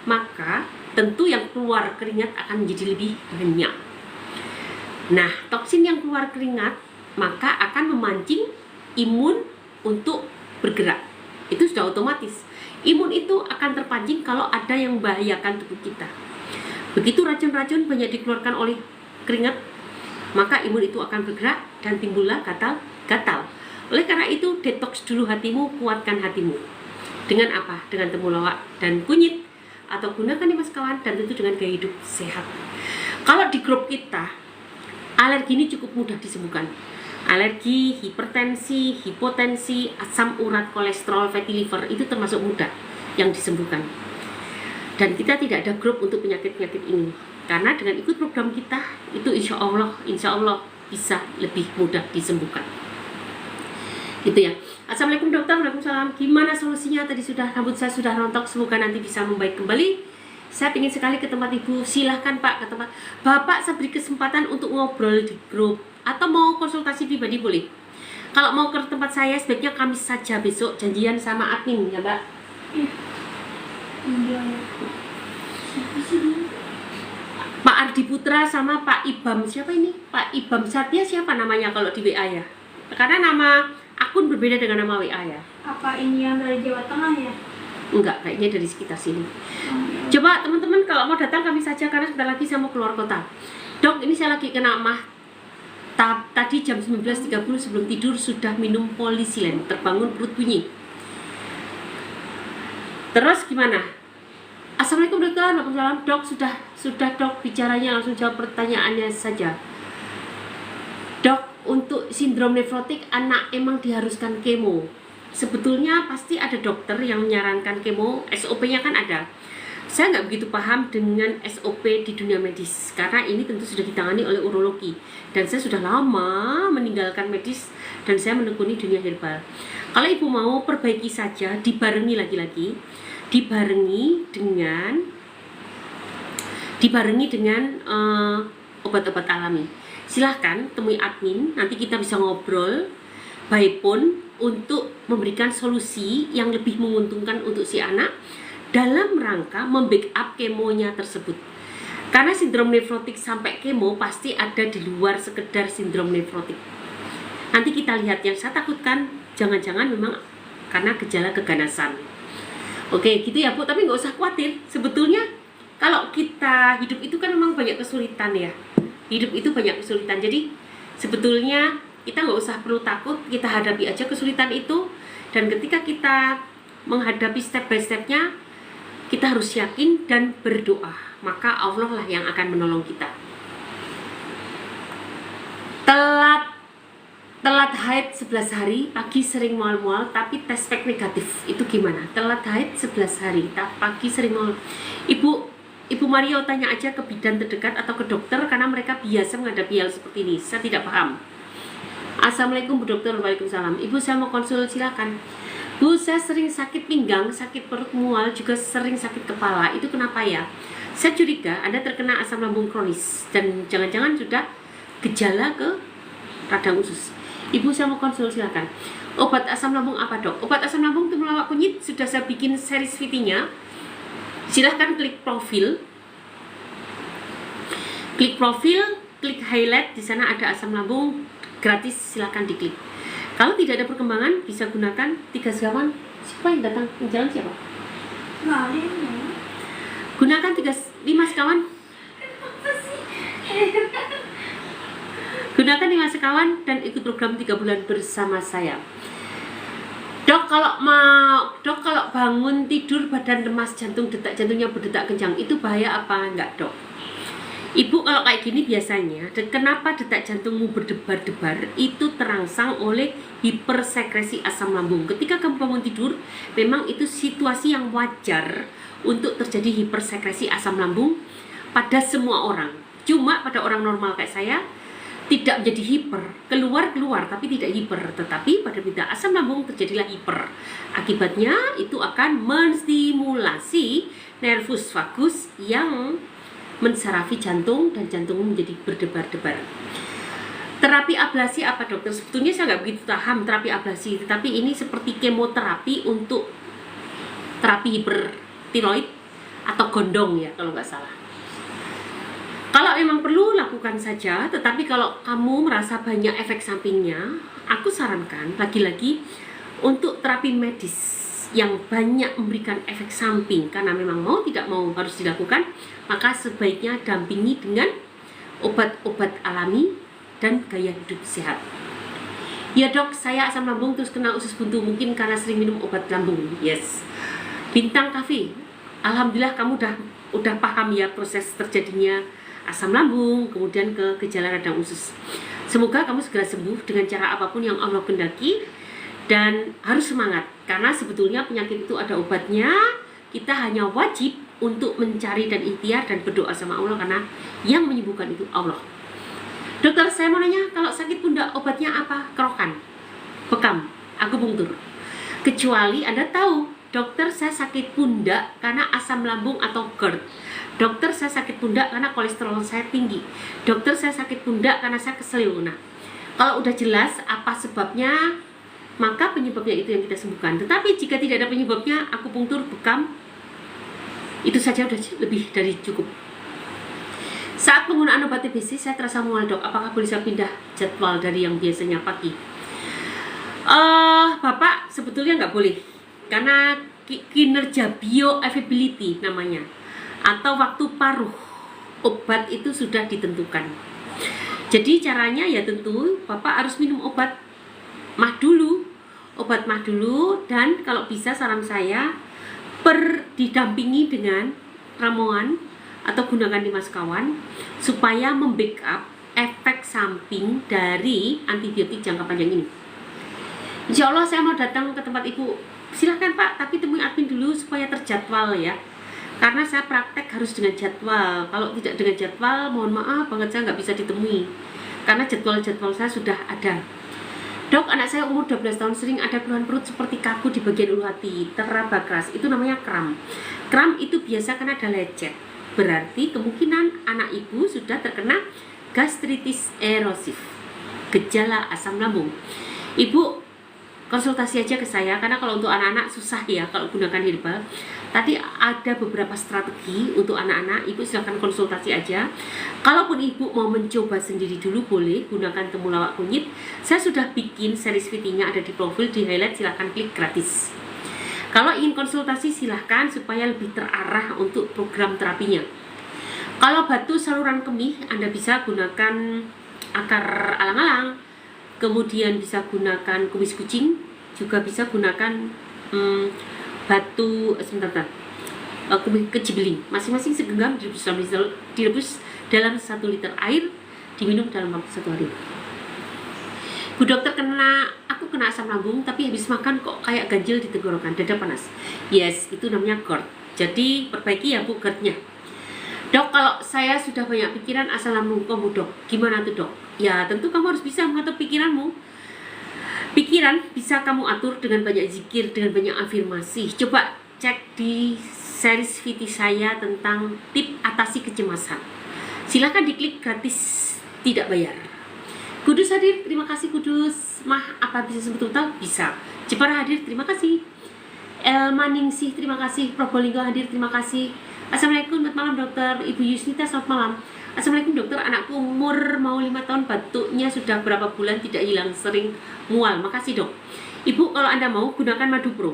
maka tentu yang keluar keringat akan menjadi lebih banyak. Nah, toksin yang keluar keringat maka akan memancing imun untuk bergerak. Itu sudah otomatis. Imun itu akan terpancing kalau ada yang membahayakan tubuh kita. Begitu racun-racun banyak dikeluarkan oleh keringat, maka imun itu akan bergerak dan timbullah gatal-gatal. Oleh karena itu, detoks dulu hatimu, kuatkan hatimu. Dengan apa? Dengan temulawak dan kunyit, atau gunakan 5 sekawan, dan tentu dengan gaya hidup sehat. Kalau di grup kita, alergi ini cukup mudah disembuhkan. Alergi, hipertensi, hipotensi, asam urat, kolesterol, fatty liver, itu termasuk mudah yang disembuhkan. Dan kita tidak ada grup untuk penyakit-penyakit ini. Karena dengan ikut program kita, itu insya Allah bisa lebih mudah disembuhkan. Gitu ya. Assalamualaikum dokter, waalaikumsalam. Gimana solusinya? Tadi rambut saya sudah rontok, semoga nanti bisa membaik kembali. Saya ingin sekali ke tempat Ibu. Silahkan Pak ke tempat Bapak. Saya beri kesempatan untuk ngobrol di grup atau mau konsultasi pribadi boleh. Kalau mau ke tempat saya sebaiknya Kamis saja besok, janjian sama admin ya Mbak. Iya. Siapa sih dia? Pak Ardi Putra sama Pak Ibam. Siapa ini? Pak Ibam Satya siapa namanya kalau di WA ya? Karena nama akun berbeda dengan nama WA ya. Apa ini yang dari Jawa Tengah ya? Enggak, kayaknya dari sekitar sini. Oh, Coba teman-teman kalau mau datang kami saja, karena sebentar lagi saya mau keluar kota. Dok, ini saya lagi kena mah. Tadi jam 19.30 sebelum tidur sudah minum polisilen, terbangun perut bunyi. Terus gimana? Assalamualaikum dokter, waalaikumsalam. Dok, sudah dok, bicaranya langsung jawab pertanyaannya saja. Dok, untuk sindrom nefrotik anak emang diharuskan kemo. Sebetulnya pasti ada dokter yang menyarankan kemo, SOP-nya kan ada. Saya nggak begitu paham dengan SOP di dunia medis, karena ini tentu sudah ditangani oleh urologi. Dan saya sudah lama meninggalkan medis dan saya menekuni dunia herbal. Kalau Ibu mau, perbaiki saja, dibarengi lagi-lagi, dibarengi dengan obat-obat alami. Silahkan temui admin, nanti kita bisa ngobrol by phone untuk memberikan solusi yang lebih menguntungkan untuk si anak dalam rangka membackup kemonya tersebut. Karena sindrom nefrotik sampai kemo pasti ada di luar sekedar sindrom nefrotik. Nanti kita lihat, yang saya takutkan jangan-jangan memang karena gejala keganasan. Oke, gitu ya Bu, tapi nggak usah khawatir. Sebetulnya kalau kita hidup itu kan memang banyak kesulitan ya. Hidup itu banyak kesulitan, jadi sebetulnya kita nggak usah perlu takut, kita hadapi aja kesulitan itu. Dan ketika kita menghadapi step by stepnya, kita harus yakin dan berdoa, maka Allah lah yang akan menolong kita. Telat haid 11 hari, pagi sering mual-mual tapi tes pack negatif, itu gimana? Telat haid 11 hari, pagi sering mual. Ibu Mario tanya aja ke bidan terdekat atau ke dokter, karena mereka biasa menghadapi hal seperti ini. Saya tidak paham. Assalamualaikum Bu Dokter, waalaikumsalam. Ibu, saya mau konsul, silakan. Bu, saya sering sakit pinggang, sakit perut mual, juga sering sakit kepala. Itu kenapa ya? Saya curiga Anda terkena asam lambung kronis dan jangan-jangan sudah gejala ke radang usus. Ibu, saya mau konsul, silakan. Obat asam lambung apa, Dok? Obat asam lambung temulawak kunyit sudah saya bikin series VT-nya. Silahkan klik profil, klik highlight, di sana ada asam lambung gratis, silahkan diklik. Kalau tidak ada perkembangan, bisa gunakan 3 sekawan. Siapa yang datang? Yang jalan siapa? Nggak ada ini. Gunakan 5 sekawan. Apa sih? Gunakan 5 sekawan dan ikut program 3 bulan bersama saya. Dok, kalau bangun tidur badan lemas, jantung detak jantungnya berdetak kencang, itu bahaya apa enggak, Dok? Ibu, kalau kayak gini biasanya, kenapa detak jantungmu berdebar-debar, itu terangsang oleh hipersekresi asam lambung. Ketika kamu bangun tidur, memang itu situasi yang wajar untuk terjadi hipersekresi asam lambung pada semua orang. Cuma pada orang normal kayak saya, tidak menjadi hiper, keluar tapi tidak hiper, tetapi pada bidang asam lambung terjadilah hiper. Akibatnya itu akan menstimulasi nervus vagus yang mensarafi jantung dan jantungmu menjadi berdebar-debar. Terapi ablasi apa, dokter? Sebetulnya saya nggak begitu paham terapi ablasi, tetapi ini seperti kemoterapi untuk terapi hipertiroid atau gondong ya kalau nggak salah. Kalau memang perlu, lakukan saja. Tetapi kalau kamu merasa banyak efek sampingnya, aku sarankan lagi-lagi untuk terapi medis yang banyak memberikan efek samping, karena memang mau tidak mau harus dilakukan, maka sebaiknya dampingi dengan obat-obat alami dan gaya hidup sehat. Ya, Dok, saya asam lambung terus kena usus buntu, mungkin karena sering minum obat lambung. Yes. Bintang Cafe, alhamdulillah kamu udah paham ya proses terjadinya asam lambung, kemudian ke gejala radang usus. Semoga kamu segera sembuh dengan cara apapun yang Allah kehendaki, dan harus semangat karena sebetulnya penyakit itu ada obatnya. Kita hanya wajib untuk mencari dan ikhtiar dan berdoa sama Allah, karena yang menyembuhkan itu Allah. Dokter, saya mau nanya, kalau sakit pundak obatnya apa? Kerokan, bekam, akupunktur. Kecuali Anda tahu, dokter, saya sakit pundak karena asam lambung atau GERD. Dokter, saya sakit pundak karena kolesterol saya tinggi. Dokter, saya sakit pundak karena saya kesel. Nah, kalau udah jelas apa sebabnya, maka penyebabnya itu yang kita sembuhkan. Tetapi jika tidak ada penyebabnya, akupunktur, bekam, itu saja sudah lebih dari cukup. Saat penggunaan obat TBC, saya terasa mual, Dok. Apakah boleh saya pindah jadwal dari yang biasanya pagi? Bapak sebetulnya nggak boleh, karena kinerja bioavailability namanya, atau waktu paruh obat itu sudah ditentukan. Jadi caranya ya tentu Bapak harus minum obat mah dulu, dan kalau bisa saran saya didampingi dengan ramuan atau gunakan 5 sekawan supaya membackup efek samping dari antibiotik jangka panjang ini. Insya Allah saya mau datang ke tempat Ibu. Silahkan Pak, tapi temui admin dulu supaya terjadwal ya. Karena saya praktek harus dengan jadwal. Kalau tidak dengan jadwal, mohon maaf banget saya nggak bisa ditemui. Karena jadwal-jadwal saya sudah ada. Dok, anak saya umur 12 tahun sering ada keluhan perut seperti kaku di bagian ulu hati, teraba keras. Itu namanya kram. Kram itu biasa karena ada lecet. Berarti kemungkinan anak ibu sudah terkena gastritis erosif, gejala asam lambung. Ibu konsultasi aja ke saya, karena kalau untuk anak-anak susah ya kalau gunakan herbal. Tadi ada beberapa strategi untuk anak-anak, ibu silahkan konsultasi aja. Kalaupun ibu mau mencoba sendiri dulu, boleh gunakan temulawak kunyit. Saya sudah bikin series VT-nya, ada di profil, di highlight, silahkan klik gratis. Kalau ingin konsultasi silahkan supaya lebih terarah untuk program terapinya. Kalau batu saluran kemih, Anda bisa gunakan akar alang-alang, kemudian bisa gunakan kumis kucing, juga bisa gunakan batu kumis kecibeling. Masing-masing segenggam direbus dalam 1 liter air, diminum dalam waktu 1 hari. Bu dokter, aku kena asam lambung, tapi habis makan kok kayak ganjil di tenggorokan, dada panas. Yes, itu namanya GERD. Jadi perbaiki ya Bu GERD-nya. Dok, kalau saya sudah banyak pikiran asam lambung kamu, Dok, gimana tuh, Dok? Ya tentu kamu harus bisa mengatur pikiranmu. Pikiran bisa kamu atur dengan banyak zikir, dengan banyak afirmasi. Coba cek di series VT saya tentang tip atasi kecemasan. Silahkan diklik gratis, tidak bayar. Kudus hadir, terima kasih Kudus. Mah, apa bisa sebut total? Bisa. Jepara hadir, terima kasih. El Maningsih, terima kasih. Probolinggo hadir, terima kasih. Assalamualaikum, selamat malam dokter. Ibu Yusnita, selamat malam. Assalamualaikum dokter, anakku umur mau 5 tahun, batuknya sudah berapa bulan tidak hilang, sering mual. Makasih dok. Ibu, kalau Anda mau gunakan madu pro.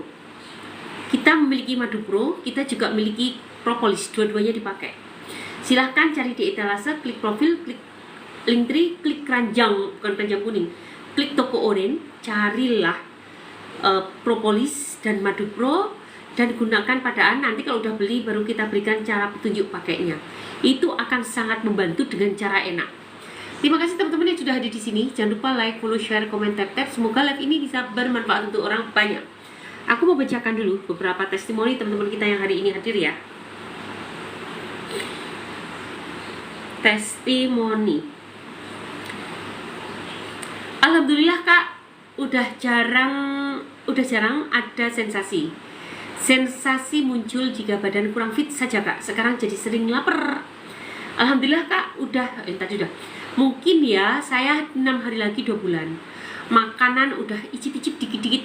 Kita memiliki madu pro, kita juga memiliki propolis, dua-duanya dipakai. Silahkan cari di etalase, klik profil, klik Linktree, klik keranjang, bukan keranjang kuning, klik toko oren, carilah propolis dan madu pro dan gunakan padaan. Nanti kalau udah beli baru kita berikan cara petunjuk pakainya. Itu akan sangat membantu dengan cara enak. Terima kasih teman-teman yang sudah hadir di sini. Jangan lupa like, follow, share, komen, tap. Semoga live ini bisa bermanfaat untuk orang banyak. Aku mau bacakan dulu beberapa testimoni teman-teman kita yang hari ini hadir ya. Testimoni. Alhamdulillah kak, udah jarang ada sensasi. Sensasi muncul jika badan kurang fit saja kak. Sekarang jadi sering lapar. Alhamdulillah kak, tadi udah. Mungkin ya, saya 6 hari lagi 2 bulan. Makanan udah icip-icip dikit-dikit.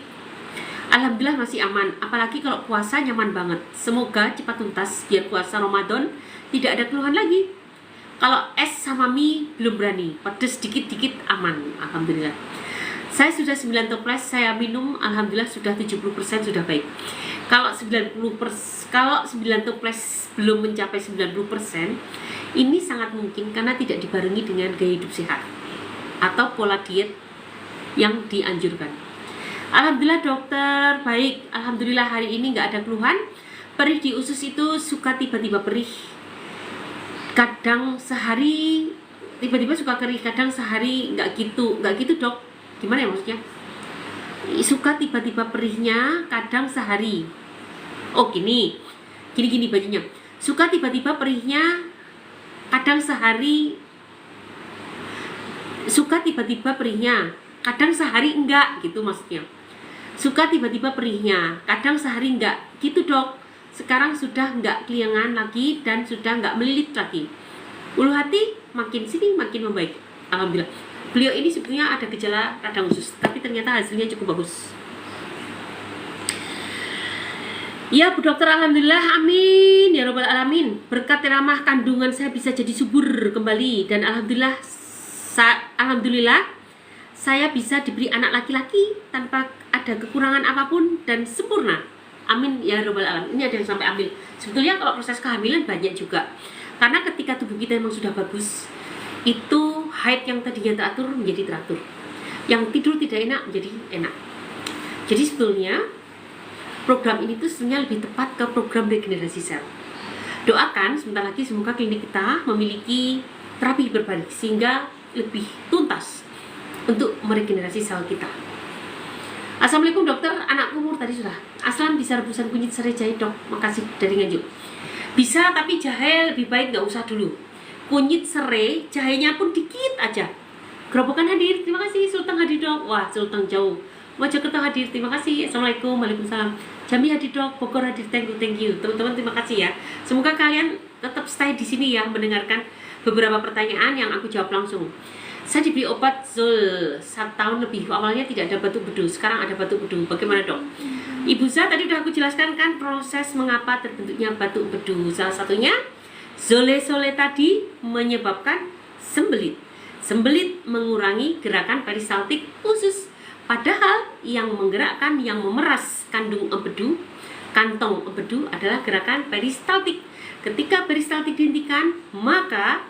Alhamdulillah masih aman. Apalagi kalau puasa nyaman banget. Semoga cepat tuntas biar puasa Ramadan tidak ada keluhan lagi. Kalau es sama mie belum berani. Pedes dikit-dikit aman. Alhamdulillah. Saya sudah 9 toples, saya minum, alhamdulillah sudah 70% sudah baik. Kalau 9 toples belum mencapai 90%, ini sangat mungkin karena tidak dibarengi dengan gaya hidup sehat atau pola diet yang dianjurkan. Alhamdulillah dokter, baik. Alhamdulillah hari ini nggak ada keluhan. Perih di usus itu suka tiba-tiba perih. Kadang sehari tiba-tiba suka kering, kadang sehari nggak gitu dok. Gimana ya maksudnya? Suka tiba-tiba perihnya, kadang sehari. Oh gini bajunya. Suka tiba-tiba perihnya, kadang sehari. Suka tiba-tiba perihnya, kadang sehari enggak, gitu maksudnya. Suka tiba-tiba perihnya, kadang sehari enggak, gitu dok. Sekarang sudah enggak keliangan lagi dan sudah enggak melilit lagi. Ulu hati makin sini makin membaik. Alhamdulillah. Beliau ini sebetulnya ada gejala radang usus, tapi ternyata hasilnya cukup bagus. Ya Bu Dokter, alhamdulillah, amin ya robbal alamin. Berkat ramah kandungan saya bisa jadi subur kembali dan alhamdulillah saya bisa diberi anak laki-laki tanpa ada kekurangan apapun dan sempurna. Amin ya robbal alamin. Ini ada yang sampai ambil. Sebetulnya kalau proses kehamilan banyak juga. Karena ketika tubuh kita memang sudah bagus, itu haid yang tadinya teratur menjadi teratur, yang tidur tidak enak menjadi enak. Jadi sebetulnya program ini tuh sebenarnya lebih tepat ke program regenerasi sel. Doakan sebentar lagi semoga klinik kita memiliki terapi berbalik sehingga lebih tuntas untuk meregenerasi sel kita. Assalamualaikum dokter, anak umur tadi sudah. Aslam bisa rebusan kunyit serai jahe dok, makasih dari Nganjuk. Bisa, tapi jahe lebih baik nggak usah dulu. Kunyit serai, jahenya pun dikit aja. Gerobokan hadir, terima kasih. Sultan hadir dok. Wah, Sultan jauh. Mojokerto hadir, terima kasih. Assalamualaikum, waalaikumsalam. Jambi hadir dok, Bogor hadir, thank you. Teman-teman terima kasih ya. Semoga kalian tetap stay di sini ya, mendengarkan beberapa pertanyaan yang aku jawab langsung. Saya diberi obat Zol 1 tahun lebih. Awalnya tidak ada batuk bedu, sekarang ada batuk bedu. Bagaimana dok? Ibu Za tadi udah aku jelaskan kan proses mengapa terbentuknya batuk bedu. Salah satunya Zole tadi menyebabkan sembelit. Sembelit mengurangi gerakan peristaltik usus. Padahal yang menggerakkan, yang memeras kantong empedu adalah gerakan peristaltik. Ketika peristaltik dihentikan, maka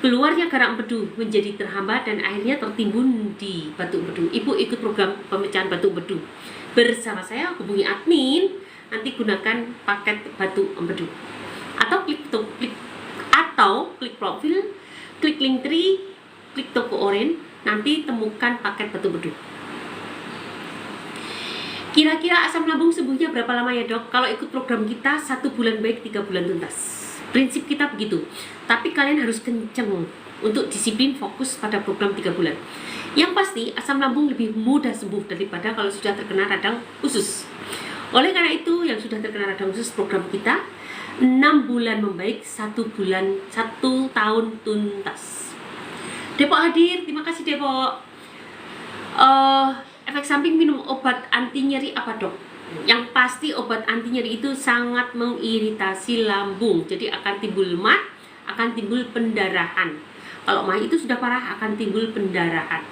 keluarnya garak empedu menjadi terhambat dan akhirnya tertimbun di batuk empedu. Ibu ikut program pemecahan batuk empedu bersama saya, hubungi admin, nanti gunakan paket batuk empedu. Atau klik profil, klik Linktree, klik toko oren, nanti temukan paket batuk empedu. Kira-kira asam lambung sembuhnya berapa lama ya dok? Kalau ikut program kita 1 bulan baik, 3 bulan tuntas. Prinsip kita begitu. Tapi kalian harus kenceng untuk disiplin fokus pada program 3 bulan. Yang pasti asam lambung lebih mudah sembuh daripada kalau sudah terkena radang usus. Oleh karena itu yang sudah terkena radang usus, program kita 6 bulan membaik, 1 tahun tuntas. Depok hadir, terima kasih Depok. Efek samping minum obat anti nyeri apa dok? Yang pasti obat anti nyeri itu sangat mengiritasi lambung, jadi akan timbul mah, akan timbul pendarahan. Kalau mah itu sudah parah akan timbul pendarahan.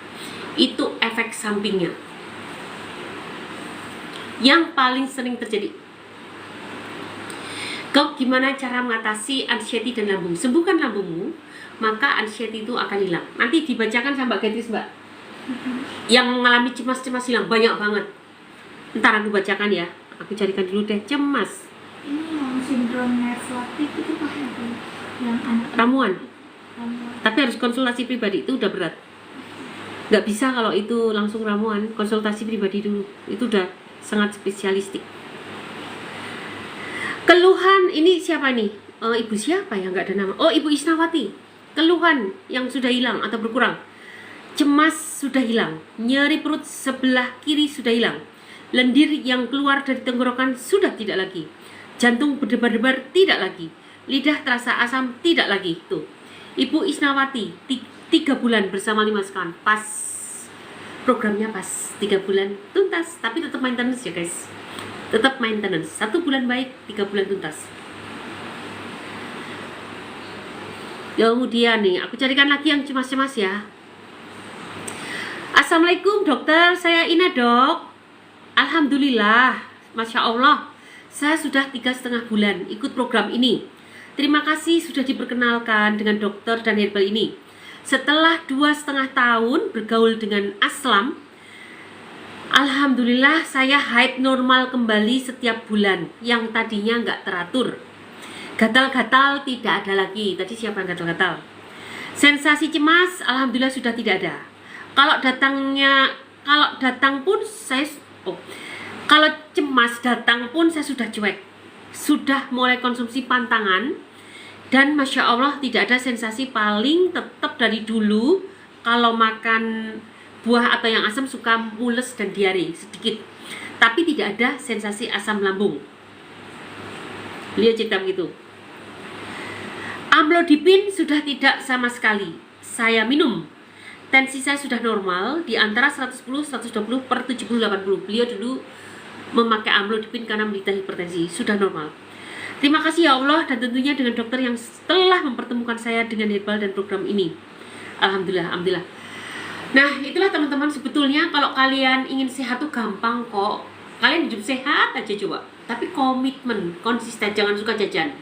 Itu efek sampingnya yang paling sering terjadi. Kau gimana cara mengatasi anxiety dan lambung? Sembuhkan lambungmu, maka anxiety itu akan hilang. Nanti dibacakan sama Mbak Gadis, Mbak. Yang mengalami cemas-cemas hilang banyak banget. Ntar aku bacakan ya. Aku carikan dulu deh, cemas. Ini yang sindrom nefrotik itu pakai apa? Yang anak Ramuan. ramuan. Tapi harus konsultasi pribadi, itu udah berat. Nggak bisa kalau itu langsung ramuan, konsultasi pribadi dulu. Itu udah sangat spesialistik. Keluhan ini siapa nih? Ibu siapa ya, nggak ada nama. Oh, Ibu Isnawati. Keluhan yang sudah hilang atau berkurang. Cemas sudah hilang. Nyeri perut sebelah kiri sudah hilang. Lendir yang keluar dari tenggorokan sudah tidak lagi. Jantung berdebar-debar tidak lagi. Lidah terasa asam tidak lagi. Tuh. Ibu Isnawati 3 bulan bersama 5 sekan. Pas. Programnya pas. 3 bulan tuntas. Tapi tetap maintenance ya guys. Tetap maintenance. 1 bulan baik, 3 bulan tuntas. Kemudian nih, aku carikan lagi yang cemas-cemas ya. Assalamualaikum dokter, saya Ina dok. Alhamdulillah, Masya Allah, saya sudah 3,5 bulan ikut program ini. Terima kasih sudah diperkenalkan dengan dokter dan herbal ini. Setelah 2,5 tahun bergaul dengan Aslam, Alhamdulillah saya haid normal kembali setiap bulan, yang tadinya nggak teratur. Gatal-gatal tidak ada lagi. Tadi siapa yang gatal-gatal? Sensasi cemas, Alhamdulillah sudah tidak ada. Kalau datang pun saya kalau cemas datang pun saya sudah cuek. Sudah mulai konsumsi pantangan dan Masya Allah tidak ada sensasi, paling tetap dari dulu kalau makan buah atau yang asam suka mules dan diare sedikit. Tapi tidak ada sensasi asam lambung. Beliau cerita begitu. Amlodipin sudah tidak sama sekali. Saya minum. Tensi saya sudah normal di antara 110 120 per 70 80. Beliau dulu memakai amlodipin karena menderita hipertensi, sudah normal. Terima kasih ya Allah, dan tentunya dengan dokter yang telah mempertemukan saya dengan herbal dan program ini. Alhamdulillah, alhamdulillah. Nah, itulah teman-teman, sebetulnya kalau kalian ingin sehat tuh gampang kok. Kalian hidup sehat aja coba. Tapi komitmen, konsisten, jangan suka jajan.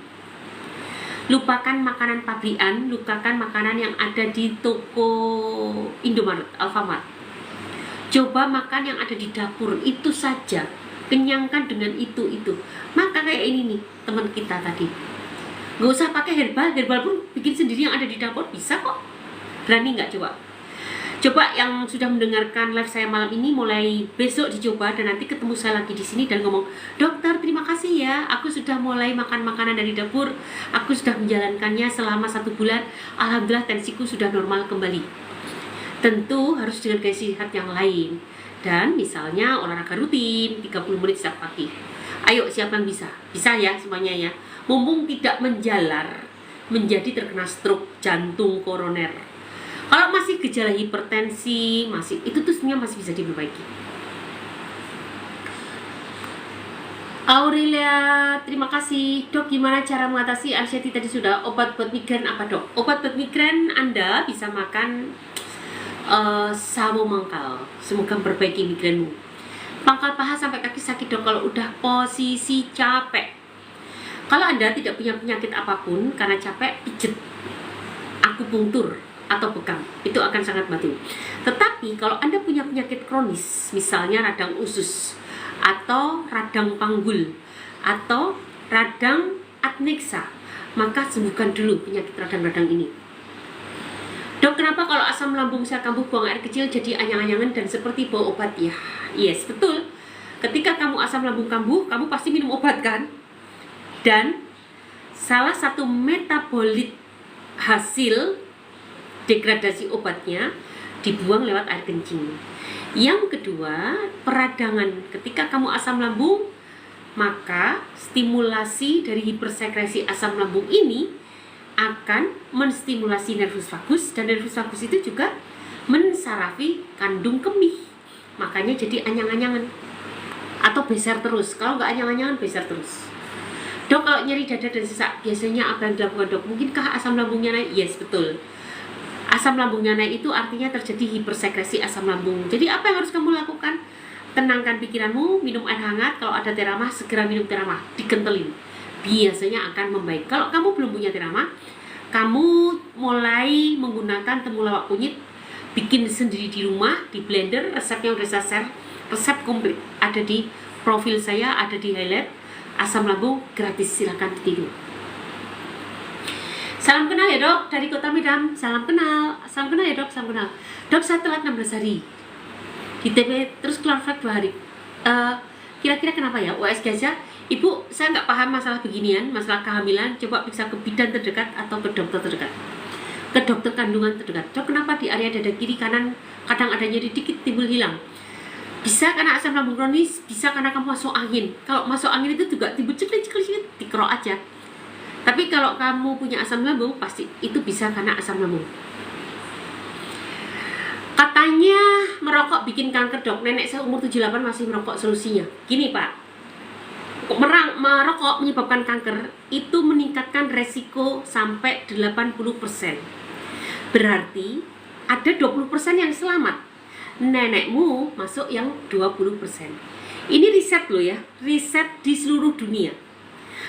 Lupakan makanan pabrikan, lupakan makanan yang ada di toko Indomaret, Alfamart. Coba makan yang ada di dapur, itu saja. Kenyangkan dengan itu. Maka kayak ini nih, teman kita tadi. Gak usah pakai herbal pun bikin sendiri yang ada di dapur, bisa kok. Berani nggak coba? Coba yang sudah mendengarkan live saya malam ini, mulai besok dicoba dan nanti ketemu saya lagi di sini dan ngomong, dokter terima kasih ya, aku sudah mulai makan makanan dari dapur, aku sudah menjalankannya selama 1 bulan, alhamdulillah tensiku sudah normal kembali. Tentu harus dengan gaya sehat yang lain dan misalnya olahraga rutin 30 menit setiap pagi. Ayo siapa yang bisa? Bisa ya semuanya ya. Mumpung tidak menjalar menjadi terkena stroke, jantung, koroner. Kalau masih gejala hipertensi, itu tuh semuanya masih bisa diperbaiki. Aurelia, terima kasih. Dok, gimana cara mengatasi anxiety tadi sudah? Obat buat migrain apa dok? Obat buat migrain Anda bisa makan sawo mangkal. Semoga memperbaiki migrainmu. Pangkal paha sampai kaki sakit dok kalau udah posisi capek. Kalau Anda tidak punya penyakit apapun, karena capek, pijet akupunktur atau bekam, itu akan sangat bantu. Tetapi kalau Anda punya penyakit kronis, misalnya radang usus atau radang panggul atau radang adnexa, maka sembuhkan dulu penyakit radang-radang ini. Dok, kenapa kalau asam lambung saya kambuh buang air kecil jadi anyang-anyangan dan seperti bau obat? Ya, yes, betul. Ketika kamu asam lambung kambuh, kamu pasti minum obat kan? Dan salah satu metabolit hasil degradasi obatnya dibuang lewat air kencing. Yang kedua, peradangan. Ketika kamu asam lambung, maka stimulasi dari hipersekresi asam lambung ini akan menstimulasi nervus vagus, dan nervus vagus itu juga mensarafi kandung kemih. Makanya jadi anyang-anyangan atau beser terus. Kalau nggak anyang-anyangan, beser terus. Dok, kalau nyeri dada dan sesak, biasanya apa yang dilakukan dok? Mungkinkah asam lambungnya naik? Yes, betul. Asam lambungnya naik itu artinya terjadi hipersekresi asam lambung. Jadi apa yang harus kamu lakukan? Tenangkan pikiranmu, minum air hangat. Kalau ada teramah, segera minum teramah, dikentelin. Biasanya akan membaik. Kalau kamu belum punya teramah, kamu mulai menggunakan temulawak kunyit, bikin sendiri di rumah, di blender. Resepnya udah saya share, resep komplit ada di profil saya, ada di highlight. Asam lambung gratis, silakan ditiru. Salam kenal ya dok, dari Kota Medan. Salam kenal ya dok, salam kenal. Dok, saya telat 16 hari di TB, terus keluar flek 2 hari. Kira-kira kenapa ya? USG aja. Ibu, saya nggak paham masalah beginian, masalah kehamilan. Coba periksa ke bidan terdekat atau ke dokter terdekat, ke dokter kandungan terdekat. Dok, kenapa di area dada kiri kanan kadang ada nyeri dikit timbul hilang? Bisa karena asam lambung kronis, bisa karena kamu masuk angin. Kalau masuk angin itu juga timbul ceklit-ceklit, dikerok aja. Tapi kalau kamu punya asam lambung, pasti itu bisa karena asam lambung. Katanya merokok bikin kanker dok. Nenek saya umur 78 masih merokok, solusinya gini pak. Merokok menyebabkan kanker, itu meningkatkan resiko sampai 80%. Berarti ada 20% yang selamat. Nenekmu masuk yang 20%. Ini riset loh ya, riset di seluruh dunia.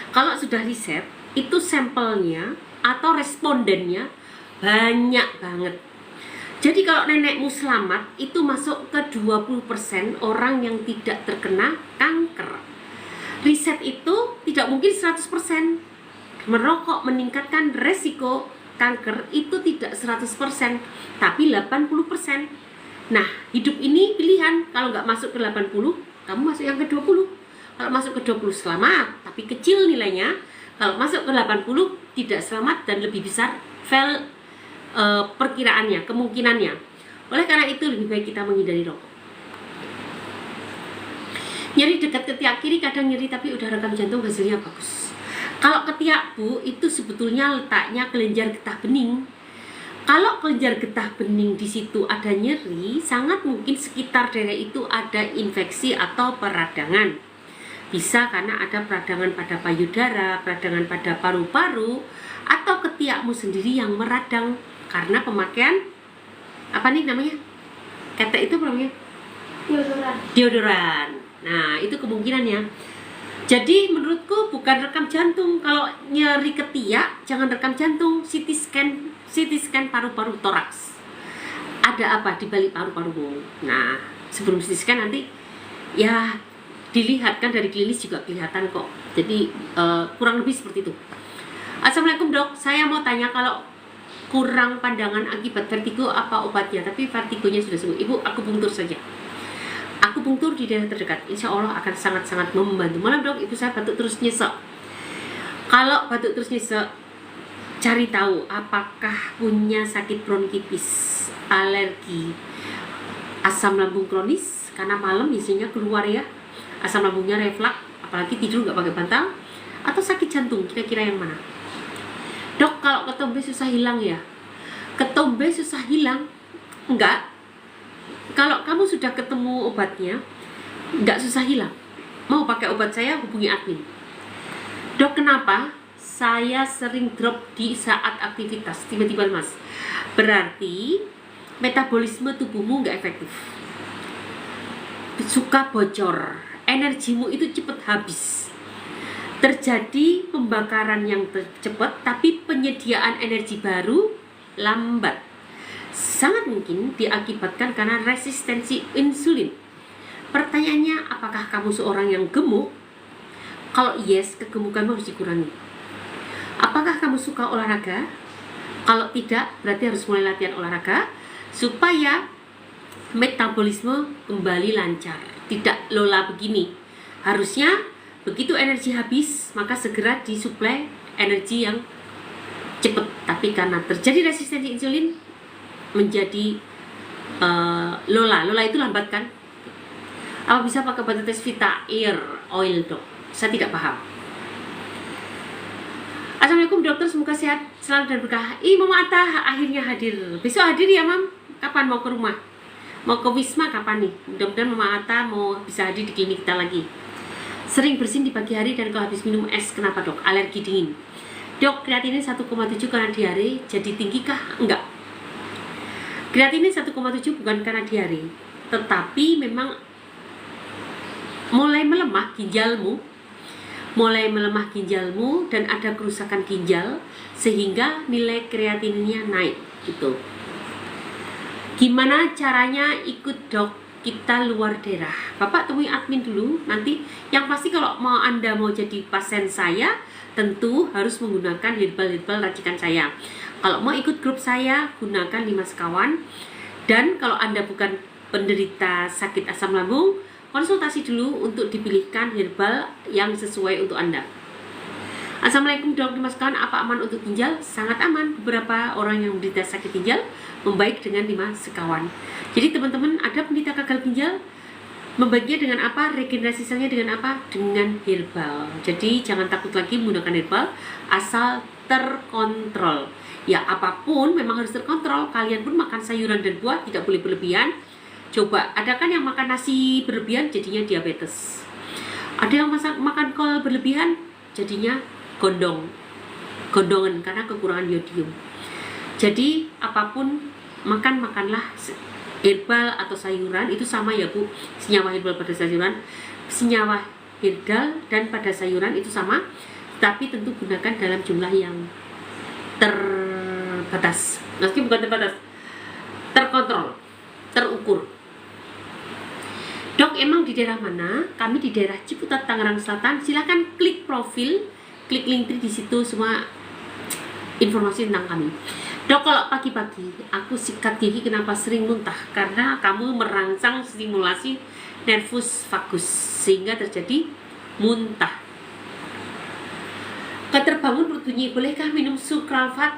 Kalau sudah riset, itu sampelnya atau respondennya banyak banget. Jadi kalau nenekmu selamat, itu masuk ke 20% orang yang tidak terkena kanker. Riset itu tidak mungkin 100%. Merokok meningkatkan resiko kanker itu tidak 100%, tapi 80%. Nah, hidup ini pilihan. Kalau nggak masuk ke 80, kamu masuk yang ke 20. Kalau masuk ke 20 selamat, tapi kecil nilainya. Kalau masuk ke 80 tidak selamat dan lebih besar perkiraannya, kemungkinannya. Oleh karena itu lebih baik kita menghindari rokok. Nyeri dekat ketiak kiri kadang nyeri tapi udah rekam jantung, hasilnya bagus. Kalau ketiak bu, itu sebetulnya letaknya kelenjar getah bening. Kalau kelenjar getah bening di situ ada nyeri, sangat mungkin sekitar daerah itu ada infeksi atau peradangan. Bisa karena ada peradangan pada payudara, peradangan pada paru-paru, atau ketiakmu sendiri yang meradang karena pemakaian apa nih namanya? Ketek itu namanya deodoran. Nah, itu kemungkinannya. Jadi menurutku bukan rekam jantung. Kalau nyeri ketiak, jangan rekam jantung, CT scan paru-paru toraks. Ada apa di balik paru-parumu? Nah, sebelum CT scan nanti ya dilihat, kan dari klinis juga kelihatan kok. Jadi kurang lebih seperti itu. Assalamualaikum dok, saya mau tanya kalau kurang pandangan akibat vertigo apa obatnya? Tapi vertigonya sudah sembuh. Ibu, akupunktur saja. Akupunktur di daerah terdekat, insya Allah akan sangat-sangat membantu. Malam dok, ibu saya batuk terus nyesek. Kalau batuk terus nyesek, cari tahu apakah punya sakit bronkitis, alergi, asam lambung kronis, karena malam biasanya keluar ya, asam lambungnya reflux, apalagi tidur nggak pakai bantal, atau sakit jantung, kira-kira yang mana? Dok, kalau ketombe susah hilang ya? Ketombe susah hilang? Enggak. Kalau kamu sudah ketemu obatnya, enggak susah hilang. Mau pakai obat saya, hubungi admin. Dok, kenapa saya sering drop di saat aktivitas? Tiba-tiba mas. Berarti metabolisme tubuhmu enggak efektif. Suka bocor. Energimu itu cepat habis. Terjadi pembakaran yang cepat, tapi penyediaan energi baru lambat. Sangat mungkin diakibatkan karena resistensi insulin. Pertanyaannya, apakah kamu seorang yang gemuk? Kalau yes, kegemukanmu harus dikurangi. Apakah kamu suka olahraga? Kalau tidak, berarti harus mulai latihan olahraga supaya metabolisme kembali lancar. Tidak lola begini. Harusnya begitu energi habis, maka segera disuplai energi yang cepat, tapi karena terjadi resistensi insulin menjadi Lola itu lambat kan. Apa bisa pakai obat tetes Vita Air Oil dok? Saya tidak paham. Assalamualaikum dokter, semoga sehat selalu dan berkah. Mama Atta akhirnya hadir. Besok hadir ya mam? Kapan mau ke rumah? Mau ke Wisma kapan nih? Mudah-mudahan Mama Atta mau bisa hadir di klinik kita lagi. Sering bersin di pagi hari dan kalau habis minum es, kenapa dok? Alergi dingin. Dok, kreatinin 1,7 karena diare, jadi tinggi kah? Enggak. Kreatinin 1,7 bukan karena diare, tetapi memang mulai melemah ginjalmu dan ada kerusakan ginjal sehingga nilai kreatininnya naik gitu. Gimana caranya ikut dok? Kita luar daerah. Bapak temui admin dulu nanti. Yang pasti kalau Anda mau jadi pasien saya, tentu harus menggunakan herbal racikan saya. Kalau mau ikut grup saya, gunakan 5 sekawan. Dan kalau Anda bukan penderita sakit asam lambung, konsultasi dulu untuk dipilihkan herbal yang sesuai untuk Anda. Assalamualaikum dok, 5 sekawan apa aman untuk ginjal? Sangat aman. Beberapa orang yang menderita sakit ginjal membaik dengan 5 sekawan. Jadi teman-teman, ada penderita gagal ginjal, membaiknya dengan apa? Regenerasi selnya dengan apa? Dengan herbal. Jadi jangan takut lagi menggunakan herbal, asal terkontrol. Ya apapun memang harus terkontrol. Kalian pun makan sayuran dan buah tidak boleh berlebihan. Coba, ada kan yang makan nasi berlebihan jadinya diabetes. Ada yang makan kol berlebihan jadinya gondongan karena kekurangan yodium. Jadi apapun makanlah herbal atau sayuran, itu sama ya Bu. Senyawa herbal pada sayuran, senyawa herbal dan pada sayuran itu sama, tapi tentu gunakan dalam jumlah yang terbatas. Meski bukan terbatas, terkontrol, terukur. Dok, emang di daerah mana? Kami di daerah Ciputat, Tangerang Selatan. Silahkan klik profil, klik link di situ semua informasi tentang kami. Dok, kalau pagi-pagi aku sikat gigi kenapa sering muntah? Karena kamu merangsang stimulasi nervus vagus sehingga terjadi muntah. Keterbangun perut bunyi, bolehkah minum sukralfat?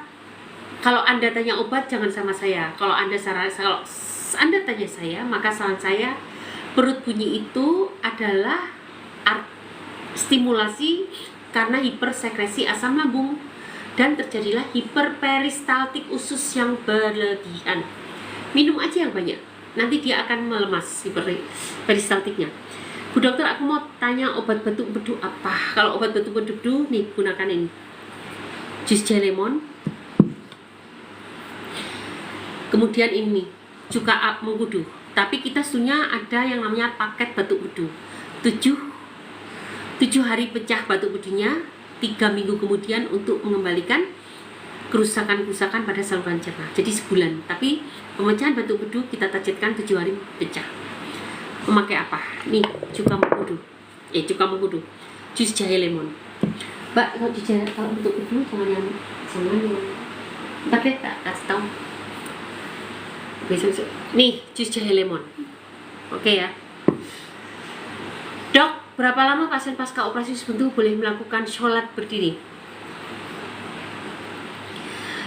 Kalau Anda tanya obat jangan sama saya. Kalau Anda tanya saya, maka saran saya perut bunyi itu adalah stimulasi karena hipersekresi asam lambung dan terjadilah hiperperistaltik usus yang berlebihan. Minum aja yang banyak, nanti dia akan melemas hiperperistaltiknya. Bu dokter, aku mau tanya obat batuk bedu apa? Kalau obat batuk bedu nih, gunakan ini, jus jahe lemon, kemudian ini cuka mengkudu. Tapi kita sebenarnya ada yang namanya paket batuk bedu, 7 hari pecah batuk bedunya, 3 minggu kemudian untuk mengembalikan kerusakan pada saluran cerna. Jadi sebulan, tapi pemecahan batuk bedu kita targetkan 7 hari pecah. Memakai apa? Nih, cuka mengkudu, jus jahe lemon. Mbak, kalau untuk bedu jangan yang tapi tak kasih tahu. Besok. Nih, jus jahe lemon. Oke ya. Dok, berapa lama pasien pasca operasi buntu boleh melakukan sholat berdiri?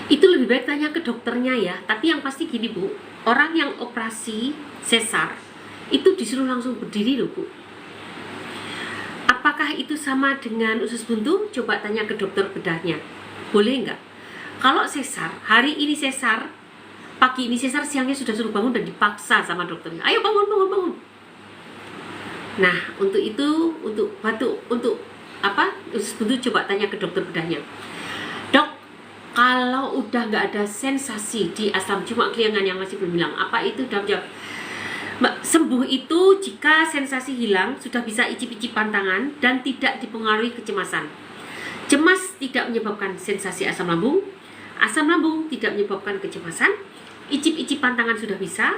Itu lebih baik tanya ke dokternya ya. Tapi yang pasti gini Bu, orang yang operasi sesar itu disuruh langsung berdiri loh Bu. Apakah itu sama dengan usus buntu? Coba tanya ke dokter bedahnya. Boleh nggak? Kalau sesar, hari ini sesar, pagi ini sesar, siangnya sudah suruh bangun dan dipaksa sama dokternya. Ayo bangun. Nah, untuk itu, untuk batuk, untuk apa? Usus buntu, coba tanya ke dokter bedahnya. Dok, kalau udah nggak ada sensasi di asam, cuma keliangan yang masih belum hilang, apa itu? Jawab. Sembuh itu jika sensasi hilang, sudah bisa icip-icip pantangan dan tidak dipengaruhi kecemasan. Cemas tidak menyebabkan sensasi asam lambung tidak menyebabkan kecemasan, icip-icip pantangan sudah bisa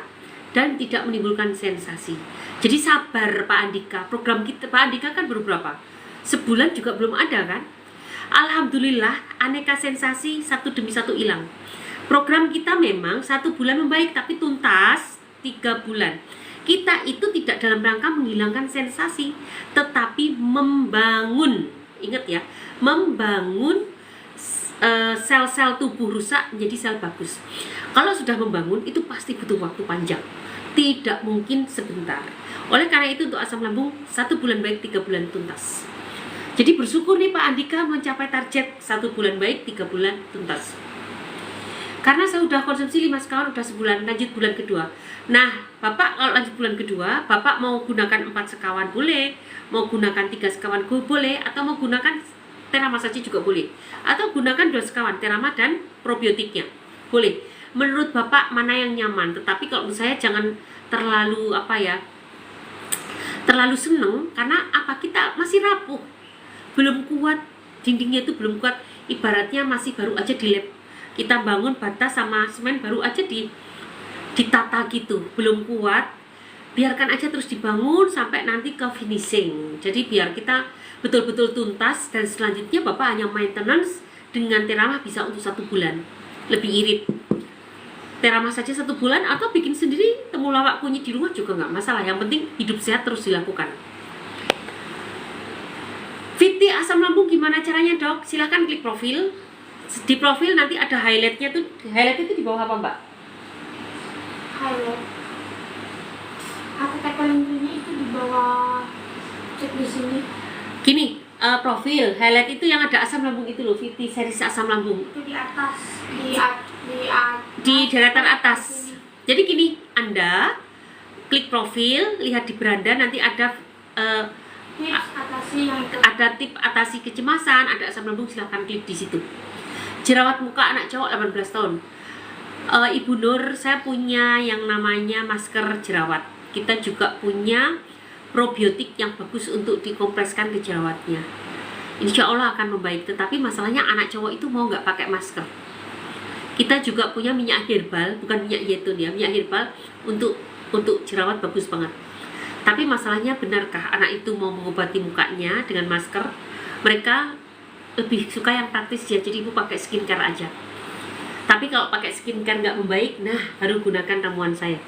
dan tidak menimbulkan sensasi. Jadi sabar Pak Andika, program kita Pak Andika kan baru berapa? Sebulan juga belum ada kan? Alhamdulillah aneka sensasi satu demi satu hilang. Program kita memang 1 bulan membaik tapi tuntas 3 bulan. Kita itu tidak dalam rangka menghilangkan sensasi, tetapi membangun, ingat ya, membangun sel-sel tubuh rusak menjadi sel bagus. Kalau sudah membangun itu pasti butuh waktu panjang, tidak mungkin sebentar. Oleh karena itu untuk asam lambung 1 bulan baik 3 bulan tuntas. Jadi bersyukur nih Pak Andika mencapai target 1 bulan baik 3 bulan tuntas. Karena saya udah konsumsi 5 sekawan udah sebulan, lanjut bulan kedua. Nah, Bapak kalau lanjut bulan kedua, Bapak mau gunakan 4 sekawan boleh, mau gunakan 3 sekawan boleh, atau mau gunakan terama saja juga boleh. Atau gunakan 2 sekawan terama dan probiotiknya. Boleh. Menurut Bapak mana yang nyaman? Tetapi kalau menurut saya jangan terlalu terlalu seneng, karena kita masih rapuh. Belum kuat, dindingnya itu belum kuat, ibaratnya masih baru aja di lab. Kita bangun bata sama semen baru aja ditata gitu, belum kuat. Biarkan aja terus dibangun sampai nanti ke finishing. Jadi biar kita betul-betul tuntas, dan selanjutnya Bapak hanya maintenance dengan terama bisa untuk 1 bulan. Lebih irit. Terama saja 1 bulan, atau bikin sendiri temulawak kunyit di rumah juga nggak masalah. Yang penting hidup sehat terus dilakukan. Fiti asam lambung gimana caranya Dok? Silahkan klik profil. Di profil nanti ada highlightnya tuh. Highlight itu di bawah apa Mbak? Highlight. Aku teko linknya itu di bawah, cek di sini. Gini, profil highlight itu yang ada asam lambung itu loh, Fiti series asam lambung. Itu di atas, di deretan atas. Jadi gini, Anda klik profil, lihat di beranda nanti ada tip atasi kecemasan, ada asam lambung, silahkan klik di situ. Jerawat muka anak cowok 18 tahun. Ibu Nur, saya punya yang namanya masker jerawat. Kita juga punya probiotik yang bagus untuk dikompreskan ke jerawatnya. Insya Allah akan membaik. Tetapi masalahnya anak cowok itu mau nggak pakai masker. Kita juga punya minyak herbal, bukan minyak zaitun ya, minyak herbal untuk jerawat bagus banget. Tapi masalahnya, benarkah anak itu mau mengobati mukanya dengan masker? Mereka lebih suka yang praktis ya, jadi ibu pakai skincare aja. Tapi kalau pakai skincare nggak membaik, nah baru gunakan ramuan saya.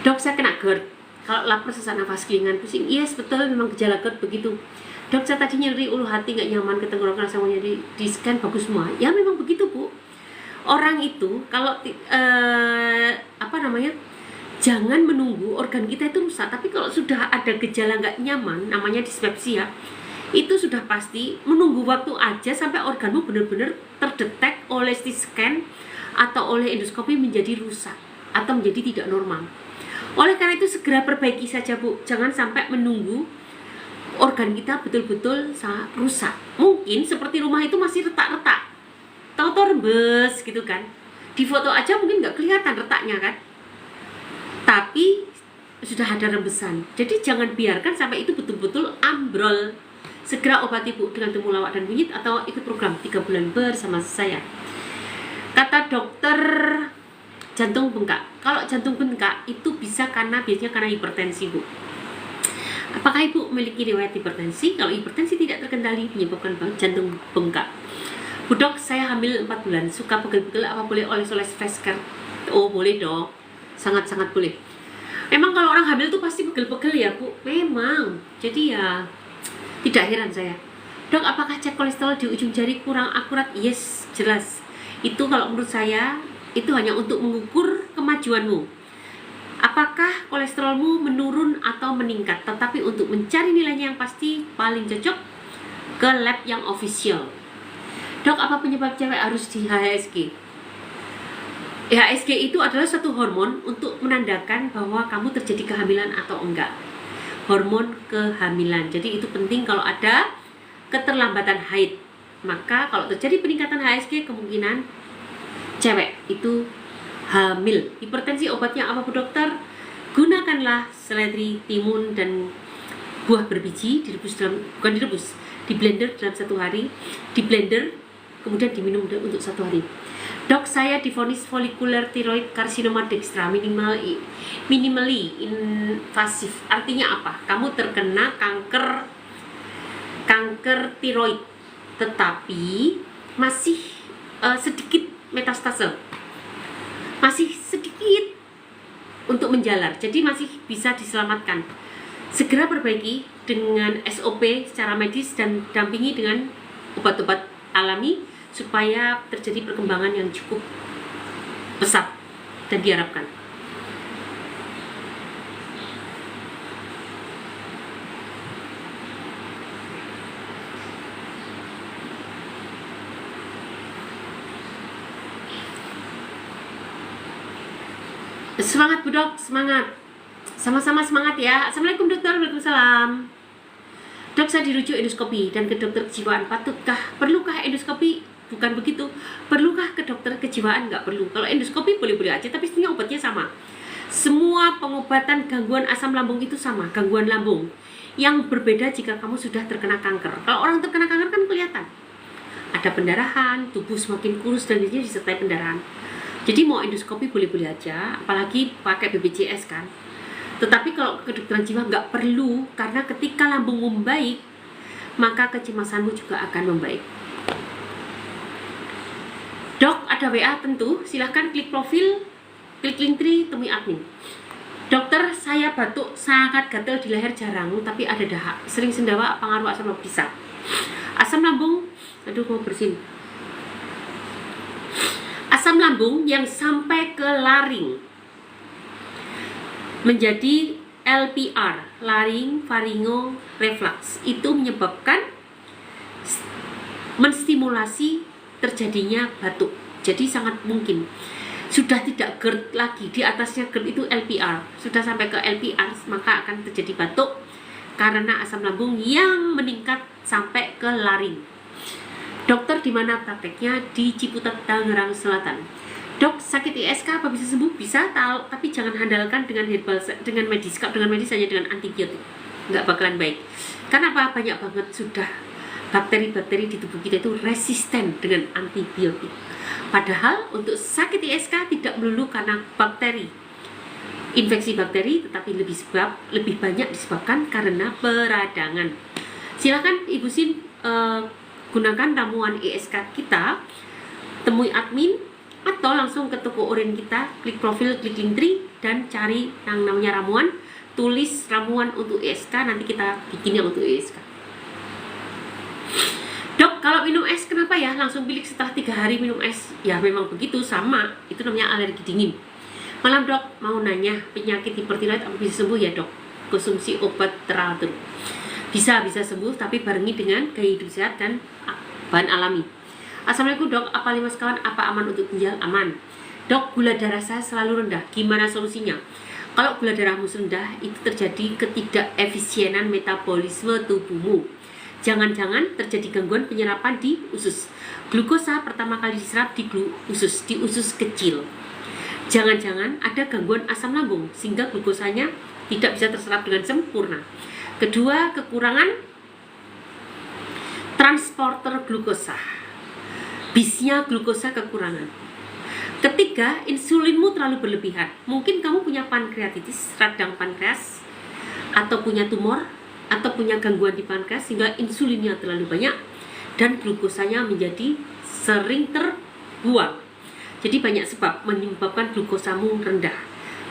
Dok, saya kena GERD. Kalau lapar, sesak nafas, kelingan, pusing. Yes, betul, memang gejala GERD begitu. Dok, saya tadi nyeri ulu hati, nggak nyaman, ke tenggorokan, semuanya di scan bagus semua. Ya memang begitu Bu. Orang itu kalau jangan menunggu organ kita itu rusak. Tapi kalau sudah ada gejala nggak nyaman, namanya dispepsia, itu sudah pasti menunggu waktu aja sampai organmu benar-benar terdetek oleh CT scan atau oleh endoskopi menjadi rusak atau menjadi tidak normal. Oleh karena itu segera perbaiki saja Bu, jangan sampai menunggu organ kita betul-betul rusak. Mungkin seperti rumah itu masih retak-retak, tahu-tahu rembes gitu kan, di foto aja mungkin nggak kelihatan retaknya kan, tapi sudah ada rembesan. Jadi jangan biarkan sampai itu betul-betul ambrol. Segera obati Bu dengan temulawak dan kunyit, atau ikut program 3 bulan bersama saya. Kata dokter, jantung bengkak. Kalau jantung bengkak itu biasanya karena hipertensi Bu. Apakah Ibu memiliki riwayat hipertensi? Kalau hipertensi tidak terkendali menyebabkan jantung bengkak. Bu Dok, saya hamil 4 bulan, suka pegel-pegel, apa boleh oles-oles face care? Oh boleh dong, sangat-sangat boleh. Memang kalau orang hamil tuh pasti pegel-pegel ya Bu, memang. Jadi ya tidak heran saya. Dok, apakah cek kolesterol di ujung jari kurang akurat? Yes, jelas. Itu kalau menurut saya itu hanya untuk mengukur kemajuanmu. Apakah kolesterolmu menurun atau meningkat? Tetapi untuk mencari nilainya yang pasti, paling cocok ke lab yang official. Dok, apa penyebab cewek harus di HSG? HSG itu adalah satu hormon untuk menandakan bahwa kamu terjadi kehamilan atau enggak. Hormon kehamilan. Jadi itu penting kalau ada keterlambatan haid. Maka kalau terjadi peningkatan HSG, kemungkinan cewek itu hamil. Hipertensi obatnya apa Bu Dokter? Gunakanlah seledri, timun, dan buah berbiji, di blender dalam 1 hari, di blender kemudian diminum untuk 1 hari. Dok, saya divonis folikuler tiroid karsinoma dextra minimally invasif. Artinya apa? Kamu terkena kanker tiroid, tetapi masih sedikit metastase, masih sedikit untuk menjalar, jadi masih bisa diselamatkan. Segera perbaiki dengan SOP secara medis dan dampingi dengan obat-obat alami supaya terjadi perkembangan yang cukup pesat dan diharapkan. Semangat Bu Dok, semangat. Sama-sama semangat ya. Assalamualaikum dokter, waalaikumsalam. Dok, saya dirujuk endoskopi dan ke dokter kejiwaan. Perlukah endoskopi? Bukan begitu. Perlukah ke dokter kejiwaan? Nggak perlu. Kalau endoskopi boleh-boleh aja, tapi sebenarnya obatnya sama. Semua pengobatan gangguan asam lambung itu sama, gangguan lambung. Yang berbeda jika kamu sudah terkena kanker. Kalau orang terkena kanker kan kelihatan. Ada pendarahan, tubuh semakin kurus dan ini disertai pendarahan. Jadi mau endoskopi boleh-boleh aja, apalagi pakai BPJS kan. Tetapi kalau kedokteran jiwa nggak perlu, karena ketika lambung membaik, maka kecemasanmu juga akan membaik. Dok, ada WA tentu, silahkan klik profil, klik link tree, temui admin. Dokter, saya batuk sangat gatal di leher jarang, tapi ada dahak. Sering sendawa, pengaruh asam lambung bisa. Asam lambung, aduh mau bersin. Asam lambung yang sampai ke laring menjadi LPR, laring faringo reflux, itu menyebabkan menstimulasi terjadinya batuk. Jadi sangat mungkin sudah tidak GERD lagi, di atasnya GERD itu LPR, sudah sampai ke LPR maka akan terjadi batuk karena asam lambung yang meningkat sampai ke laring. Dokter, di mana prakteknya? Di Ciputat, Tangerang Selatan. Dok, sakit ISK apa bisa sembuh? Bisa, tahu, tapi jangan handalkan dengan herbal, dengan medis. Kalau dengan medis hanya dengan antibiotik, nggak bakalan baik. Karena apa? Banyak banget sudah bakteri-bakteri di tubuh kita itu resisten dengan antibiotik. Padahal untuk sakit ISK tidak melulu karena bakteri, infeksi bakteri, tetapi lebih banyak disebabkan karena peradangan. Silakan Ibu Sin gunakan ramuan ISK kita, temui admin atau langsung ke toko oren kita, klik profil, klik link tree dan cari yang namanya ramuan, tulis ramuan untuk ISK, nanti kita bikinnya untuk ISK. Dok, kalau minum es kenapa ya langsung pilih setelah 3 hari minum es? Ya memang begitu, sama, itu namanya alergi dingin. Malam Dok, mau nanya, penyakit hipertiroid apa bisa sembuh ya Dok? Konsumsi obat teratur. Bisa sembuh, tapi barengi dengan gaya hidup sehat dan bahan alami. Assalamualaikum Dok, apa 5 sekawan, apa aman untuk ginjal? Aman. Dok, gula darah saya selalu rendah, gimana solusinya? Kalau gula darahmu rendah, itu terjadi ketidakefisienan metabolisme tubuhmu. Jangan-jangan terjadi gangguan penyerapan di usus. Glukosa pertama kali diserap di usus kecil. Jangan-jangan ada gangguan asam lambung, sehingga glukosanya tidak bisa terserap dengan sempurna. Kedua, kekurangan transporter glukosa. Bisnya glukosa kekurangan. Ketiga, insulinmu terlalu berlebihan. Mungkin kamu punya pankreatitis, radang pankreas, atau punya tumor, atau punya gangguan di pankreas sehingga insulinnya terlalu banyak dan glukosanya menjadi sering terbuang. Jadi banyak sebab menyebabkan glukosamu rendah.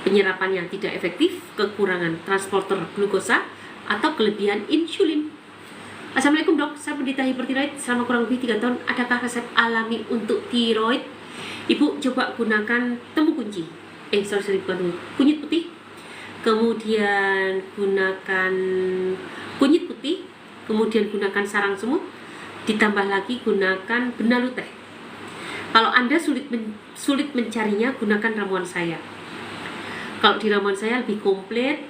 Penyerapannya tidak efektif, kekurangan transporter glukosa, atau kelebihan insulin. Assalamualaikum Dok, saya penderita hipertiroid selama kurang lebih 3 tahun. Adakah resep alami untuk tiroid? Ibu coba gunakan temu kunci. Bukan kunyit putih. Kemudian gunakan kunyit putih, kemudian gunakan sarang semut, ditambah lagi gunakan benalu teh. Kalau Anda sulit mencarinya, gunakan ramuan saya. Kalau di ramuan saya lebih komplit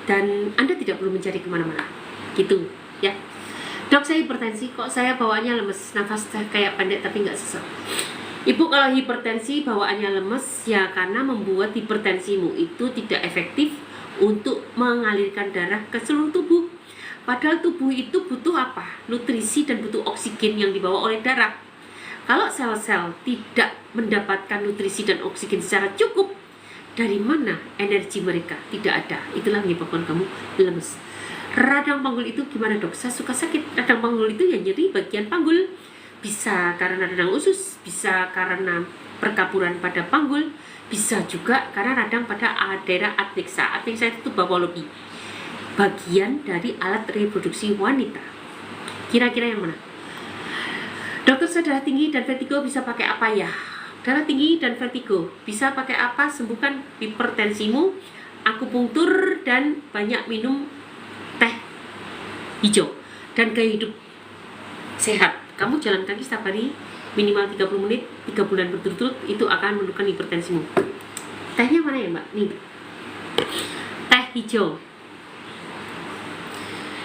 dan Anda tidak perlu mencari kemana-mana, gitu ya. Dok, saya hipertensi, kok saya bawaannya lemes, nafas saya kayak pendek tapi nggak sesak. Ibu, kalau hipertensi bawaannya lemes ya karena membuat hipertensimu itu tidak efektif untuk mengalirkan darah ke seluruh tubuh. Padahal tubuh itu butuh apa? Nutrisi dan butuh oksigen yang dibawa oleh darah. Kalau sel-sel tidak mendapatkan nutrisi dan oksigen secara cukup, dari mana energi mereka? Tidak ada. Itulah menyebabkan kamu lemes. Radang panggul itu gimana Dok? Saya suka sakit. Radang panggul itu ya nyeri bagian panggul. Bisa karena radang usus, bisa karena perkaburan pada panggul, bisa juga karena radang pada daerah adnexa. Adnexa itu bawah lebih bagian dari alat reproduksi wanita. Kira-kira yang mana? Dokter, saya darah tinggi dan vertigo bisa pakai apa ya? Darah tinggi dan vertigo bisa pakai apa? Sembuhkan hipertensimu, akupunktur, dan banyak minum teh hijau dan gaya hidup sehat. Kamu jalan kaki setiap hari minimal 30 menit 3 bulan berturut-turut, itu akan menurunkan hipertensimu. Tehnya mana ya mbak? Nih, teh hijau.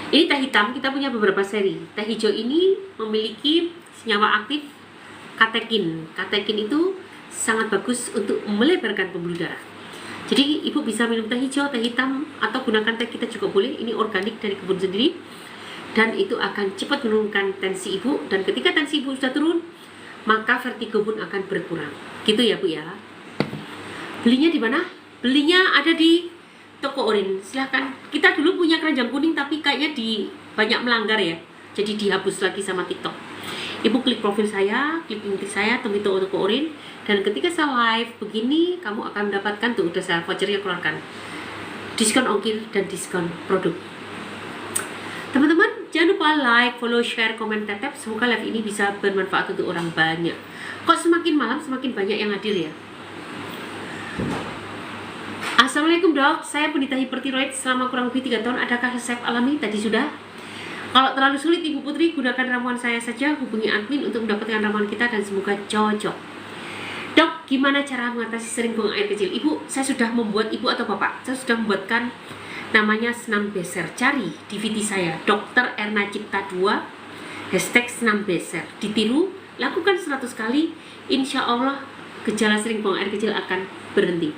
Ini teh hitam, kita punya beberapa seri. Teh hijau ini memiliki senyawa aktif katekin. Katekin itu sangat bagus untuk melebarkan pembuluh darah. Jadi ibu bisa minum teh hijau, teh hitam, atau gunakan teh kita juga boleh. Ini organik dari kebun sendiri, dan itu akan cepat menurunkan tensi ibu. Dan ketika tensi ibu sudah turun, maka vertigo pun akan berkurang. Gitu ya bu ya. Belinya di mana? Belinya ada di toko Orin. Silahkan. Kita dulu punya keranjang kuning, tapi kayaknya banyak melanggar ya. Jadi dihapus lagi sama TikTok. Ibu klik profil saya, klik link saya, temui toko Orin, dan ketika saya live begini, kamu akan mendapatkan tuh udah saya vouchernya keluarkan. Diskon ongkir dan diskon produk. Teman-teman, jangan lupa like, follow, share, komen, tetep. Semoga live ini bisa bermanfaat untuk orang banyak. Kok semakin malam semakin banyak yang hadir ya? Assalamualaikum dok, saya penderita hipertiroid selama kurang lebih 3 tahun. Adakah resep alami? Tadi sudah. Kalau terlalu sulit Ibu Putri, gunakan ramuan saya saja. Hubungi admin untuk mendapatkan ramuan kita dan semoga cocok. Dok, gimana cara mengatasi sering buang air kecil? Ibu, saya sudah membuat, ibu atau bapak, saya sudah membuatkan namanya senam beser. Cari di VT saya, Dr. Erna Cipta 2, #senam beser. Ditiru, lakukan 100 kali, insya Allah gejala sering buang air kecil akan berhenti.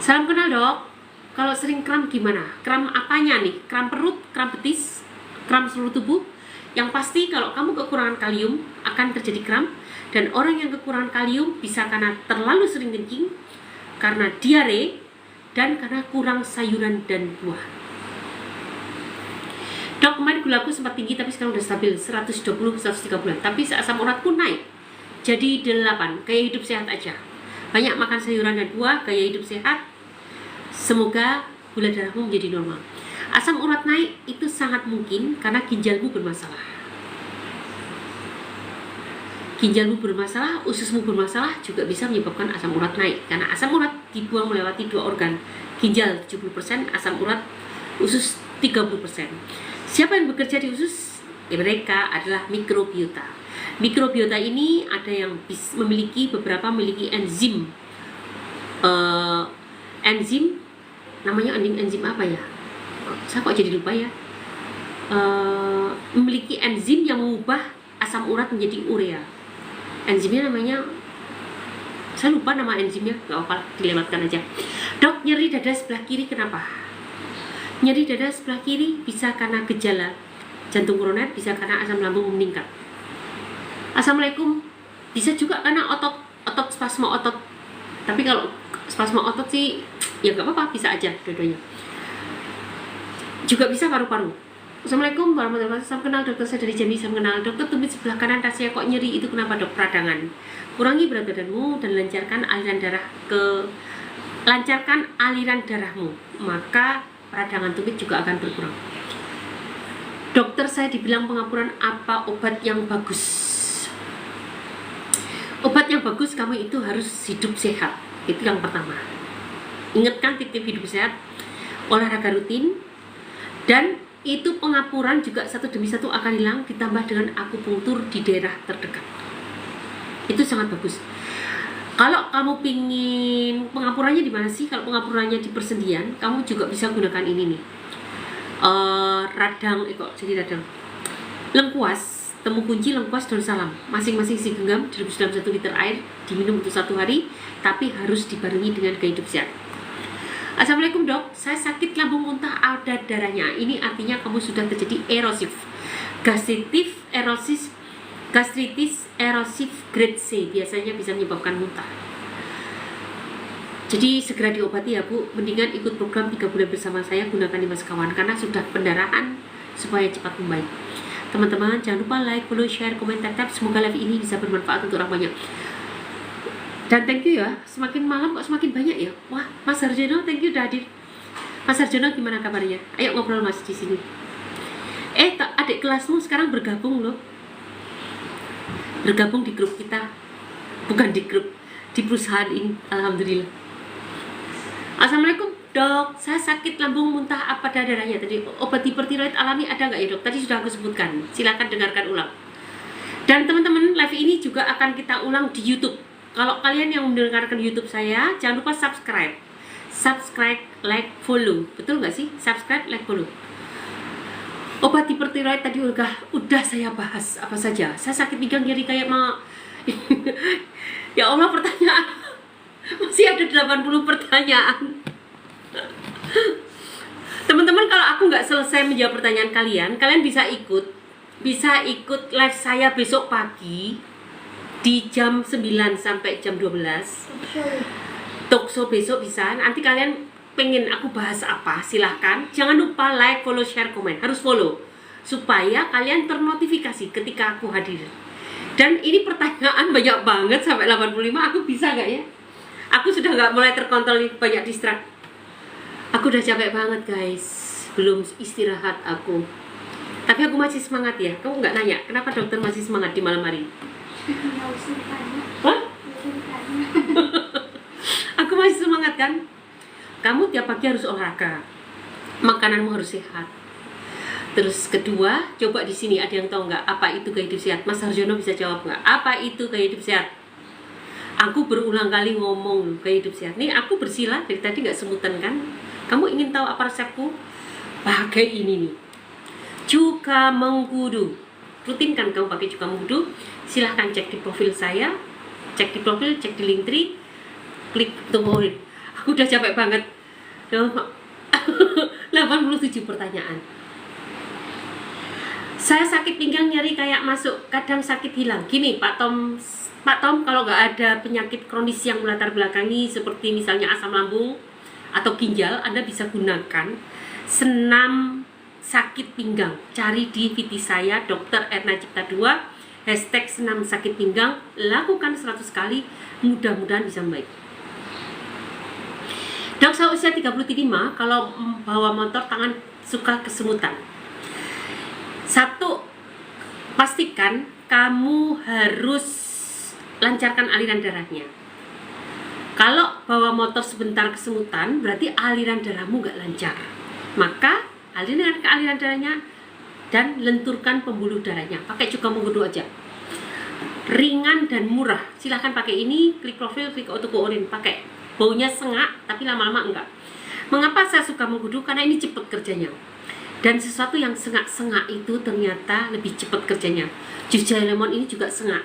Salam kenal dok. Kalau sering kram gimana? Kram apanya nih? Kram perut, kram betis, kram seluruh tubuh? Yang pasti kalau kamu kekurangan kalium akan terjadi kram. Dan orang yang kekurangan kalium bisa karena terlalu sering kencing, karena diare, dan karena kurang sayuran dan buah. Dok, kemarin gulaku sempat tinggi tapi sekarang udah stabil 120-130 bulan. Tapi asam uratku naik jadi 8. Gaya hidup sehat aja. Banyak makan sayuran dan buah, gaya hidup sehat. Semoga gula darahmu menjadi normal. Asam urat naik itu sangat mungkin karena ginjalmu bermasalah. Ginjalmu bermasalah, ususmu bermasalah juga bisa menyebabkan asam urat naik. Karena asam urat dibuang melewati 2 organ. Ginjal 70%, asam urat usus 30%. Siapa yang bekerja di usus? Mereka adalah mikrobiota. Mikrobiota ini ada yang memiliki enzim. Enzim namanya enzim apa ya? Saya kok jadi lupa ya. Memiliki enzim yang mengubah asam urat menjadi urea. Enzimnya namanya, saya lupa nama enzimnya, gak apa-apa, dilewatkan aja. Dok, nyeri dada sebelah kiri kenapa? Nyeri dada sebelah kiri bisa karena gejala jantung koroner, bisa karena asam lambung meningkat. Assalamualaikum. Bisa juga karena otot spasma otot. Tapi kalau spasma otot sih ya gak apa-apa, bisa aja dua-duanya. Juga bisa paru-paru. Assalamualaikum warahmatullahi wabarakatuh. Salam kenal dokter, saya dari Jambi. Salam kenal dokter, tumit sebelah kanan rasanya kok nyeri, itu kenapa dok? Peradangan. Kurangi berat badanmu dan lancarkan aliran darahmu, maka peradangan tumit juga akan berkurang. Dokter, saya dibilang pengapuran, apa obat yang bagus? Obat yang bagus, kamu itu harus hidup sehat. Itu yang pertama. Ingatkan tip-tip hidup sehat, olahraga rutin, dan itu pengapuran juga satu demi satu akan hilang, ditambah dengan akupunktur di daerah terdekat. Itu sangat bagus. Kalau kamu pingin pengapurannya di mana sih? Kalau pengapurannya di persendian, kamu juga bisa gunakan ini nih. Radang, lengkuas, temu kunci, lengkuas, daun salam. Masing-masing isi genggam direbus dalam 1 liter air, diminum untuk 1 hari, tapi harus dibarengi dengan gaya hidup sehat. Assalamualaikum dok, saya sakit lambung muntah ada darahnya. Ini artinya kamu sudah terjadi erosif, gastritis erosif grade C, biasanya bisa menyebabkan muntah. Jadi segera diobati ya bu. Mendingan ikut program 3 bulan bersama saya, gunakan 5 sekawan karena sudah pendarahan supaya cepat membaik. Teman-teman jangan lupa like, follow, share, komen, tetap. Semoga live ini bisa bermanfaat untuk orang banyak. Dan thank you ya, semakin malam kok semakin banyak ya. Wah, Mas Harjono, thank you udah hadir. Mas Harjono gimana kabarnya? Ayo ngobrol Mas di sini. Adik kelasmu sekarang bergabung loh. bergabung di grup kita, bukan di grup, di perusahaan ini. Alhamdulillah. Assalamualaikum dok, saya sakit lambung, muntah, apa darahnya tadi, obat hipertiroid alami ada nggak ya dok? Tadi sudah aku sebutkan, silakan dengarkan ulang. Dan teman-teman, live ini juga akan kita ulang di YouTube. Kalau kalian yang mendengarkan YouTube saya, jangan lupa subscribe, like, follow, betul nggak sih? Subscribe, like, follow. Obat hipertiroid tadi udah saya bahas apa saja. Saya sakit pinggang nyeri kayak ya Allah, pertanyaan masih ada 80 pertanyaan. Teman-teman, kalau aku nggak selesai menjawab pertanyaan kalian, kalian bisa ikut live saya besok pagi di jam 9 sampai jam 12. Talkshow besok bisa. Nanti kalian pengen aku bahas apa, silahkan. Jangan lupa like, follow, share, komen. Harus follow supaya kalian ternotifikasi ketika aku hadir. Dan ini pertanyaan banyak banget sampai 85. Aku bisa nggak ya? Aku sudah nggak mulai terkontrol, banyak distrak. Aku udah capek banget guys, belum istirahat aku. Tapi aku masih semangat ya. Kamu nggak nanya kenapa dokter masih semangat di malam hari? Hah? Aku masih semangat kan? Kamu tiap pagi harus olahraga, makananmu harus sehat. Terus kedua, coba di sini ada yang tahu nggak apa itu gaya hidup sehat? Mas Harjono bisa jawab nggak? Apa itu gaya hidup sehat? Aku berulang kali ngomong gaya hidup sehat. Nih aku bersila dari tadi nggak semutan kan? Kamu ingin tahu apa resepku? Pakai ini nih, cuka mengkudu. Rutin kan kamu pakai cuka mengkudu? Silahkan cek di profil saya, cek di profil, cek di Linktree, klik tombol. Aku udah capek banget. 87 pertanyaan. Saya sakit pinggang nyeri kayak masuk, kadang sakit hilang. Gini Pak Tom, kalau nggak ada penyakit kronis yang melatar belakangi seperti misalnya asam lambung atau ginjal, Anda bisa gunakan senam sakit pinggang. Cari di VT saya, Dr. Erna Cipta 2, hashtag senam sakit pinggang, lakukan 100 kali, mudah-mudahan bisa membaik. Dok, saya usia 35, kalau bawa motor tangan suka kesemutan. Satu, pastikan kamu harus lancarkan aliran darahnya. Kalau bawa motor sebentar kesemutan, berarti aliran darahmu gak lancar. Maka aliran darahnya dan lenturkan pembuluh darahnya. Pakai cuka mengkudu aja. Ringan dan murah. Silahkan pakai ini, klik profil, klik autocoolin. Pakai. Baunya sengak, tapi lama-lama enggak. Mengapa saya suka mengkudu? Karena ini cepat kerjanya. Dan sesuatu yang sengak-sengak itu ternyata lebih cepat kerjanya. Jus jahe lemon ini juga sengak,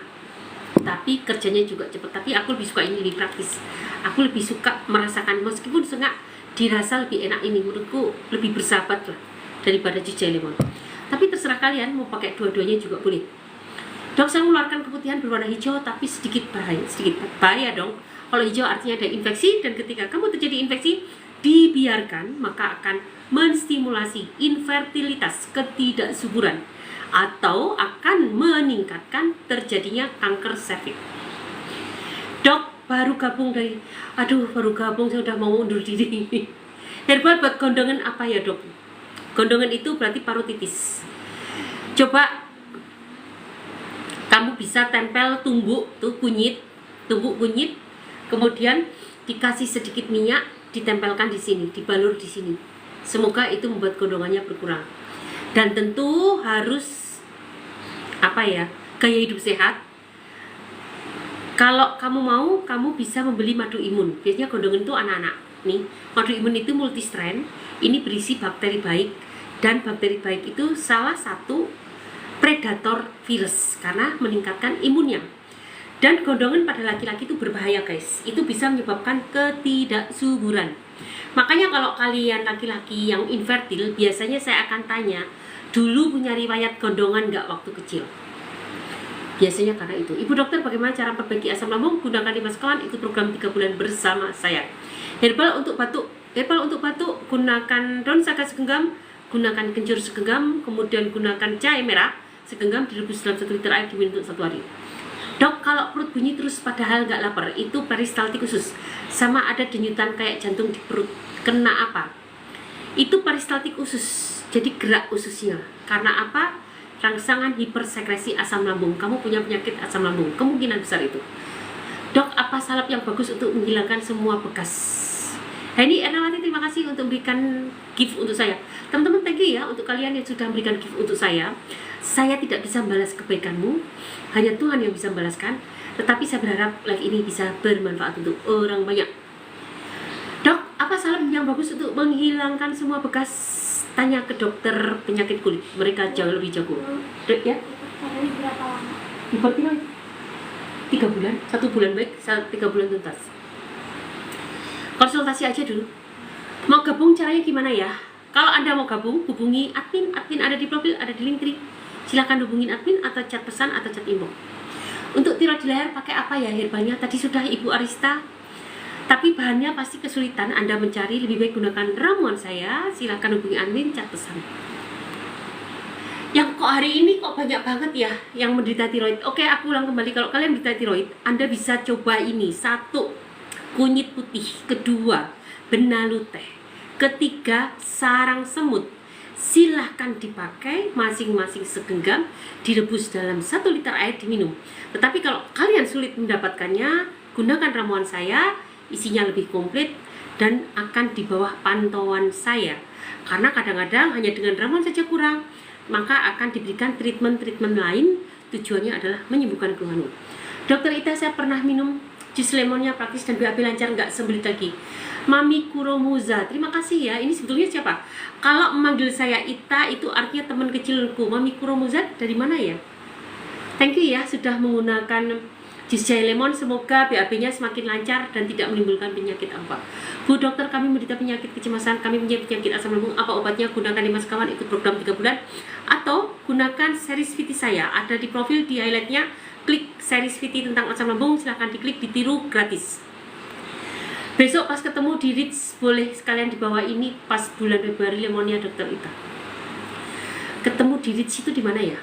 tapi kerjanya juga cepat. Tapi aku lebih suka ini, lebih praktis. Aku lebih suka merasakan, meskipun sengak, dirasa lebih enak ini. Menurutku lebih bersahabat lah daripada jus jahe lemon. Tapi terserah kalian mau pakai dua-duanya juga boleh. Dok, saya mengeluarkan keputihan berwarna hijau tapi sedikit bahaya dong. Kalau hijau artinya ada infeksi, dan ketika kamu terjadi infeksi, dibiarkan maka akan menstimulasi infertilitas, ketidaksuburan, atau akan meningkatkan terjadinya kanker serviks. Dok, baru gabung saya udah mau undur diri. Herbal buat gondongan apa ya dok? Gondongan itu berarti parotitis. Coba kamu bisa tempel tumbuk kunyit, kemudian dikasih sedikit minyak, ditempelkan di sini, dibalur di sini. Semoga itu membuat gondongannya berkurang. Dan tentu harus gaya hidup sehat. Kalau kamu mau, kamu bisa membeli madu imun. Biasanya gondongan itu anak-anak. Nih, madu imun itu multistrain. Ini berisi bakteri baik, dan bakteri baik itu salah satu predator virus karena meningkatkan imunnya. Dan gondongan pada laki-laki itu berbahaya guys. Itu bisa menyebabkan ketidaksuburan. Makanya kalau kalian laki-laki yang infertil, biasanya saya akan tanya, dulu punya riwayat gondongan nggak waktu kecil? Biasanya karena itu. Ibu dokter, bagaimana cara memperbaiki asam lambung? Gunakan 5 sekawan, itu program 3 bulan bersama saya. Herbal untuk batuk, gunakan daun saga segenggam, gunakan kencur segenggam, kemudian gunakan jahe merah segenggam, direbus dalam 1 liter air, diminum untuk 1 hari. Dok, kalau perut bunyi terus padahal nggak lapar, itu peristaltikusus. Sama ada denyutan kayak jantung di perut. Kena apa? Itu peristaltikusus. Jadi gerak ususnya. Karena apa? rangsangan hipersekresi asam lambung. Kamu punya penyakit asam lambung, kemungkinan besar itu. Dok, apa salep yang bagus untuk menghilangkan semua bekas? Henny Ernawati, terima kasih untuk memberikan gift untuk saya. Teman-teman, thank you ya untuk kalian yang sudah memberikan gift untuk saya. Saya tidak bisa membalas kebaikanmu, hanya Tuhan yang bisa membalaskan. Tetapi saya berharap live ini bisa bermanfaat untuk orang banyak. Dok, apa salep yang bagus untuk menghilangkan semua bekas? Tanya ke dokter penyakit kulit, mereka jauh lebih jago. Dok ya? Tadi berapa lama? Hipertiroid 3 bulan, 1 bulan baik, 3 bulan tuntas. Konsultasi aja dulu. Mau gabung caranya gimana ya? Kalau Anda mau gabung, hubungi admin. Admin ada di profil, ada di Linktree. Silahkan hubungin admin atau chat pesan atau chat inbox. Untuk tiroid di leher pakai apa ya herbalnya? Tadi sudah Ibu Arista. Tapi bahannya pasti kesulitan Anda mencari, lebih baik gunakan ramuan saya. Silahkan hubungi admin, chat pesan. Yang kok hari ini kok banyak banget ya yang menderita tiroid. Oke, aku ulang kembali. Kalau kalian menderita tiroid, Anda bisa coba ini. 1, kunyit putih. 2, benalu teh. 3, sarang semut. Silahkan dipakai masing-masing segenggam, direbus dalam 1 liter air, diminum. Tetapi kalau kalian sulit mendapatkannya, gunakan ramuan saya, isinya lebih komplit dan akan di bawah pantauan saya. Karena kadang-kadang hanya dengan ramuan saja kurang, maka akan diberikan treatment lain, tujuannya adalah menyembuhkan keluhanmu. Dokter Ita, saya pernah minum jus lemonnya praktis dan BAB lancar, nggak sembelit lagi. Mami Kuromuza, terima kasih ya. Ini sebetulnya siapa? Kalau memanggil saya Ita, itu artinya teman kecilku. Mami Kuromuza dari mana ya? Thank you ya sudah menggunakan jus jahe lemon. Semoga BAB-nya semakin lancar dan tidak menimbulkan penyakit apa. Bu dokter, kami menderita penyakit kecemasan, kami punya penyakit asam lambung. Apa obatnya? Gunakan 5 sekawan, ikut program 3 bulan. Atau gunakan series VT saya. Ada di profil, di highlightnya. Klik series VT tentang asam lambung, silahkan diklik, ditiru gratis. Besok pas ketemu di Ritz, boleh sekalian dibawa ini pas bulan Februari lemonnya dokter Ita. Ketemu di Ritz itu di mana ya?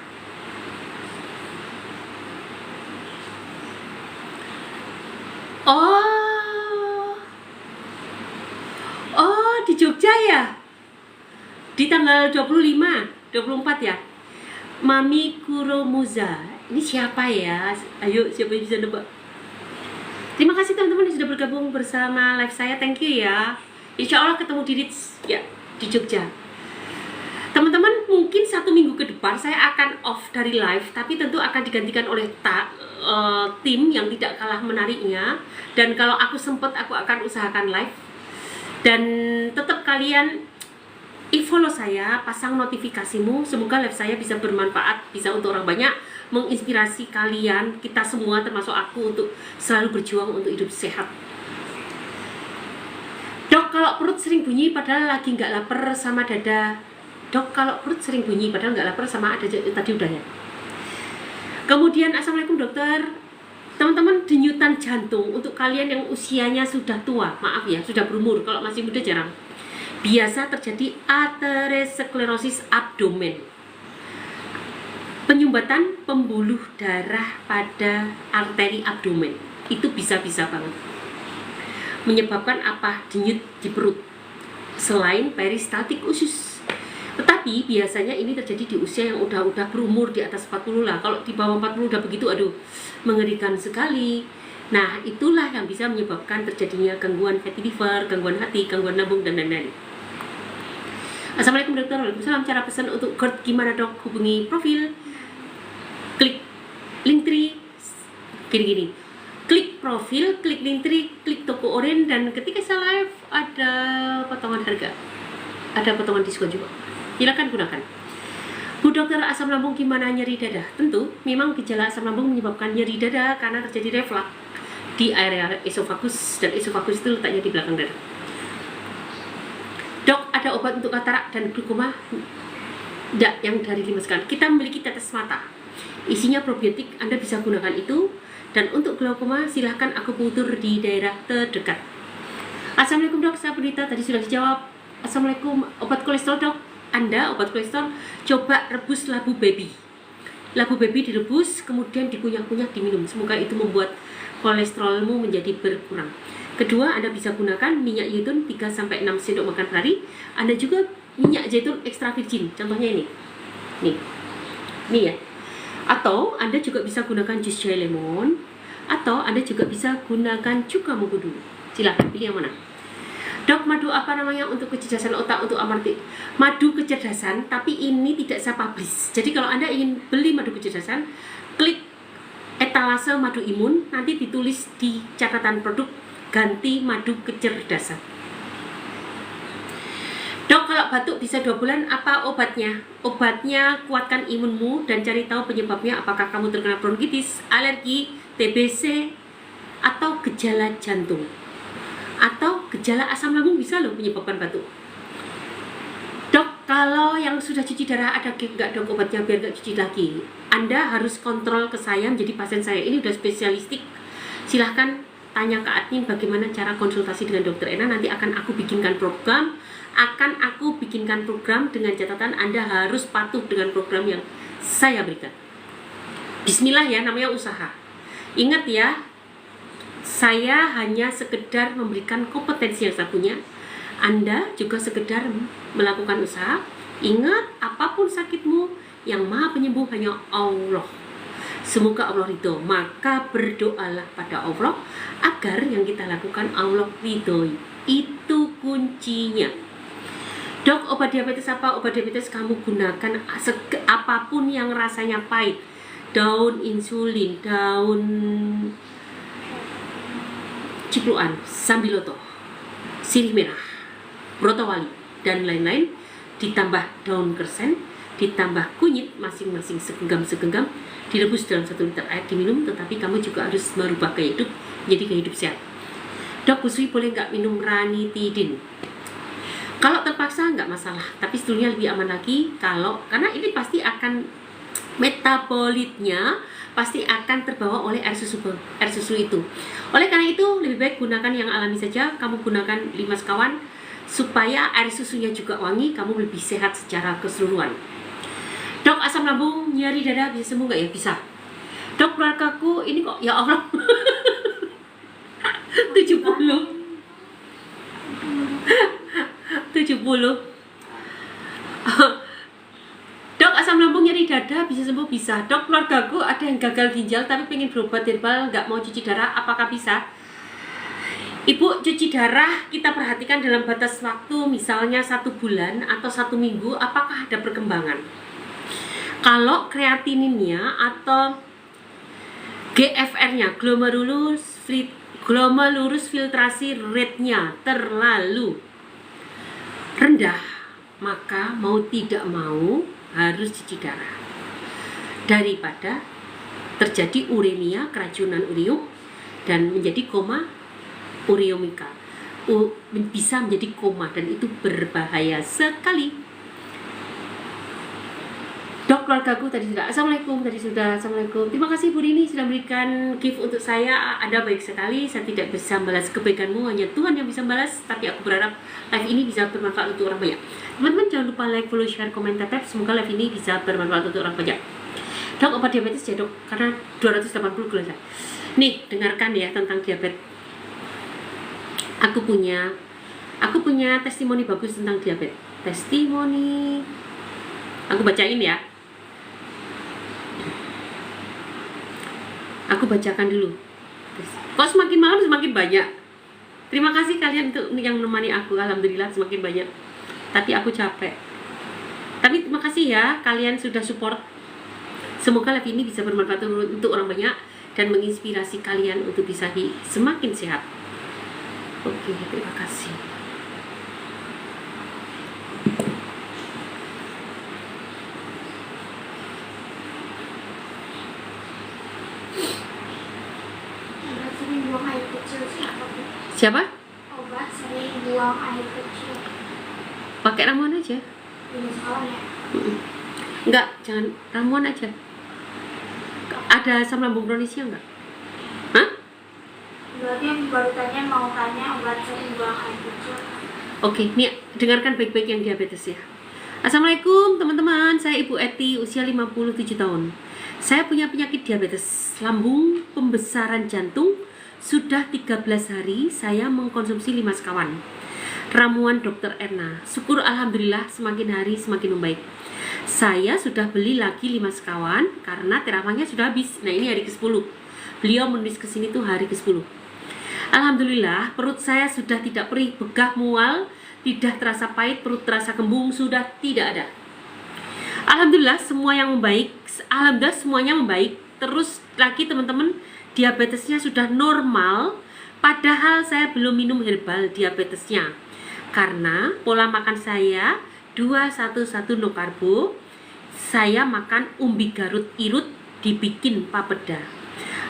Oh, di Jogja ya? Di tanggal 25, 24 ya? Mami Kuromuza. Ini siapa ya? Ayo, siapa yang bisa nebak? Terima kasih teman-teman yang sudah bergabung bersama live saya. Thank you ya. Insya Allah ketemu di Ritz ya, di Jogja. Teman-teman, mungkin 1 minggu ke depan saya akan off dari live, tapi tentu akan digantikan oleh tim yang tidak kalah menariknya. Dan kalau aku sempat, aku akan usahakan live. Dan tetap kalian follow saya, pasang notifikasimu. Semoga live saya bisa bermanfaat, bisa untuk orang banyak, menginspirasi kalian, kita semua termasuk aku untuk selalu berjuang untuk hidup sehat. Dok, kalau perut sering bunyi padahal lagi nggak lapar sama dada. Dok, kalau perut sering bunyi padahal nggak lapar sama ada tadi udah ya. Kemudian, assalamualaikum dokter. Teman-teman, denyutan jantung untuk kalian yang usianya sudah tua, maaf ya, sudah berumur, kalau masih muda jarang. Biasa terjadi aterosklerosis abdomen, penyumbatan pembuluh darah pada arteri abdomen. Itu bisa-bisa banget menyebabkan apa? Denyut di perut, selain peristaltik usus. Tetapi biasanya ini terjadi di usia yang udah berumur di atas 40 lah. Kalau di bawah 40 udah begitu, aduh, mengerikan sekali. Nah, itulah yang bisa menyebabkan terjadinya gangguan fatty liver, gangguan hati, gangguan lambung, dan lain-lain. Assalamualaikum dokter. Waalaikumsalam. Cara pesan untuk GERD gimana dok? Hubungi profil, klik Linktree, gini-gini. Klik profil, klik Linktree, klik toko orange, dan ketika saya live ada potongan harga, ada potongan diskon juga. Silakan gunakan. Bu dokter, asam lambung gimana nyeri dada? Tentu, memang gejala asam lambung menyebabkan nyeri dada karena terjadi reflux di area esofagus, dan esofagus itu letaknya di belakang dada. Dok, ada obat untuk katarak dan glaukoma? Tidak, yang dari 5 sekawan. Kita memiliki tetes mata, isinya probiotik, Anda bisa gunakan itu. Dan untuk glaukoma, silahkan akupunktur di daerah terdekat. Assalamualaikum dok, saya Perdita, tadi sudah dijawab. Assalamualaikum. Obat kolesterol dok? Anda obat kolesterol, coba rebus labu baby. Labu baby direbus, kemudian dikunyah-kunyah, diminum. Semoga itu membuat kolesterolmu menjadi berkurang. Kedua, Anda bisa gunakan minyak zaitun 3-6 sendok makan per hari. Anda juga minyak zaitun extra virgin, contohnya ini. Nih. Nih ya. Atau Anda juga bisa gunakan jus jahe lemon, atau Anda juga bisa gunakan cuka mengkudu. Silahkan pilih yang mana. Dok, madu apa namanya untuk kecerdasan otak untuk amarti? Madu kecerdasan, tapi ini tidak saya publish. Jadi kalau Anda ingin beli madu kecerdasan, klik etalase madu imun, nanti ditulis di catatan produk ganti madu kecerdasan. Dok, kalau batuk bisa 2 bulan, apa obatnya? Obatnya kuatkan imunmu dan cari tahu penyebabnya, apakah kamu terkena bronkitis, alergi, TBC, atau gejala jantung. Atau gejala asam lambung bisa loh menyebabkan batuk. Dok, kalau yang sudah cuci darah ada nggak dok obatnya biar nggak cuci lagi? Anda harus kontrol ke saya, jadi pasien saya ini udah spesialistik. Silahkan tanya ke admin bagaimana cara konsultasi dengan dokter Ena. Nanti akan aku bikinkan program. Dengan catatan Anda harus patuh dengan program yang saya berikan. Bismillah ya, namanya usaha. Ingat ya, saya hanya sekedar memberikan kompetensi yang saya punya. Anda juga sekedar melakukan usaha. Ingat, apapun sakitmu, yang maha penyembuh hanya Allah. Semoga Allah ridho. Maka berdoalah pada Allah agar yang kita lakukan Allah ridhoi. Itu kuncinya. Dok, obat diabetes apa? Obat diabetes kamu gunakan apapun yang rasanya pahit. Daun insulin, daun cipluan, sambiloto, sirih merah, brotowali, dan lain-lain, ditambah daun kersen, ditambah kunyit, masing-masing segenggam, direbus dalam 1 liter air, diminum. Tetapi kamu juga harus merubah gaya hidup jadi gaya hidup sehat. Dok, Busui boleh nggak minum ranitidin? Kalau terpaksa nggak masalah, tapi sebetulnya lebih aman lagi karena ini pasti akan metabolitnya pasti akan terbawa oleh air susu itu. Oleh karena itu lebih baik gunakan yang alami saja. Kamu gunakan 5 sekawan supaya air susunya juga wangi, kamu lebih sehat secara keseluruhan. Dok, asam lambung, nyeri dada bisa sembuh nggak ya? Bisa. Dok, keluargaku ini kok ya Allah 70 Dok, asam lambung nyeri dada bisa sembuh? Bisa. Dok, keluargaku ada yang gagal ginjal tapi pengen berobat herbal, nggak mau cuci darah, apakah bisa? Ibu, cuci darah kita perhatikan dalam batas waktu misalnya 1 bulan atau 1 minggu, apakah ada perkembangan. Kalau kreatininnya atau GFR-nya, glomerulus filtrasi rate-nya terlalu rendah, maka mau tidak mau harus cuci darah daripada terjadi uremia, keracunan ureum, dan menjadi koma ureumika, bisa menjadi koma, dan itu berbahaya sekali. Dok, keluargaku tadi sudah. Assalamualaikum, tadi sudah. Assalamualaikum. Terima kasih Bu Rini sudah berikan gift untuk saya. Anda baik sekali. Saya tidak bisa membalas kebaikanmu, hanya Tuhan yang bisa membalas. Tapi aku berharap live ini bisa bermanfaat untuk orang banyak. Teman-teman jangan lupa like, follow, share, komen, tap. Semoga live ini bisa bermanfaat untuk orang banyak. Dok, obat diabetes ya dok, karena 280 gelas. Nih, dengarkan ya tentang diabetes. Aku punya testimoni bagus tentang diabetes. Testimoni. Aku bacain ya. Aku bacakan dulu. Kok semakin malam semakin banyak. Terima kasih kalian untuk yang menemani aku. Alhamdulillah semakin banyak. Tapi aku capek. Tapi terima kasih ya kalian sudah support. Semoga live ini bisa bermanfaat untuk orang banyak dan menginspirasi kalian untuk bisa semakin sehat. Oke, terima kasih. Siapa? Obat sering buang air kecil. Pakai ramuan aja. Ini salah ya? Enggak, jangan ramuan aja. Ada asam lambung kronisnya enggak? Hah? Berarti yang baru tanya mau tanya obat sering buang air kecil. Oke, nih dengarkan baik-baik yang diabetes ya. Assalamualaikum teman-teman, saya Ibu Eti, usia 57 tahun. Saya punya penyakit diabetes lambung, pembesaran jantung. Sudah 13 hari saya mengkonsumsi 5 sekawan ramuan dokter Erna. Syukur alhamdulillah semakin hari semakin membaik. Saya sudah beli lagi 5 sekawan karena teramanya sudah habis. Nah, ini hari ke-10. Beliau menulis ke sini tuh hari ke-10. Alhamdulillah, perut saya sudah tidak perih, begah, mual, lidah terasa pahit, perut terasa kembung, sudah tidak ada. Alhamdulillah semua yang membaik. Alhamdulillah semuanya membaik. Terus lagi teman-teman, diabetesnya sudah normal. Padahal saya belum minum herbal diabetesnya. Karena pola makan saya 211 no karbo. Saya makan umbi Garut Irut dibikin papeda.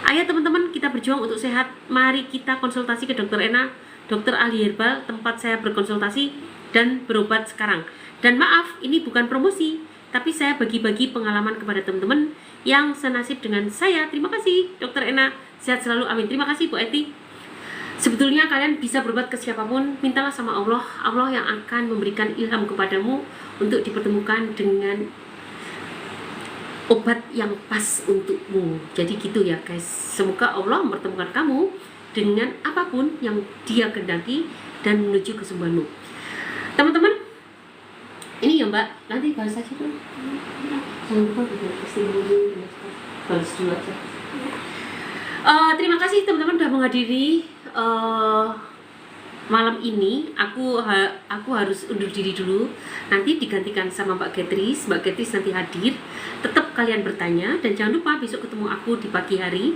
Ayo teman-teman, kita berjuang untuk sehat. Mari kita konsultasi ke Dokter Ena, dokter ahli herbal tempat saya berkonsultasi dan berobat sekarang. Dan maaf, ini bukan promosi, tapi saya bagi-bagi pengalaman kepada teman-teman yang senasib dengan saya. Terima kasih Dokter Ena, sehat selalu, amin. Terima kasih Bu Eti. Sebetulnya kalian bisa berobat ke siapapun, mintalah sama Allah. Allah yang akan memberikan ilham kepadamu untuk dipertemukan dengan obat yang pas untukmu. Jadi gitu ya guys. Semoga Allah mempertemukan kamu dengan apapun yang Dia kehendaki dan menuju kesembuhanmu. Teman-teman, ini ya Mbak, nanti bahas aja dulu. Jangan lupa juga testimoni, balas dulu aja. Terima kasih teman-teman sudah menghadiri malam ini. Aku harus undur diri dulu. Nanti digantikan sama Mbak Getris. Mbak Getris nanti hadir. Tetap kalian bertanya dan jangan lupa besok ketemu aku di pagi hari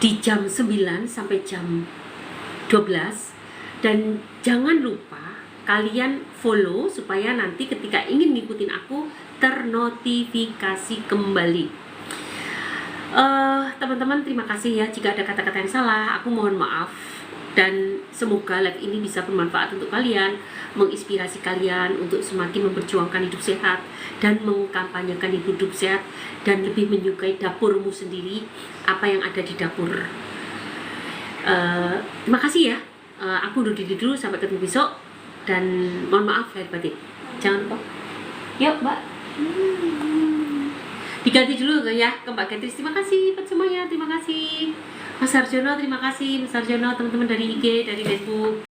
di jam 9 sampai jam 12. Dan jangan lupa kalian follow supaya nanti ketika ingin ngikutin aku ternotifikasi kembali. Teman-teman, terima kasih ya. Jika ada kata-kata yang salah, aku mohon maaf. Dan semoga live ini bisa bermanfaat untuk kalian, menginspirasi kalian untuk semakin memperjuangkan hidup sehat dan mengkampanyekan hidup sehat dan lebih menyukai dapurmu sendiri, apa yang ada di dapur. Terima kasih ya. Aku undur diri dulu, sampai ketemu besok. Dan mohon maaf lahir batin. Jangan lupa. Yuk Mbak, diganti dulu ya ke Mbak Getris. Terima kasih buat semuanya, terima kasih Mas Sarjono, terima kasih Mas Sarjono, teman-teman dari IG, dari Facebook.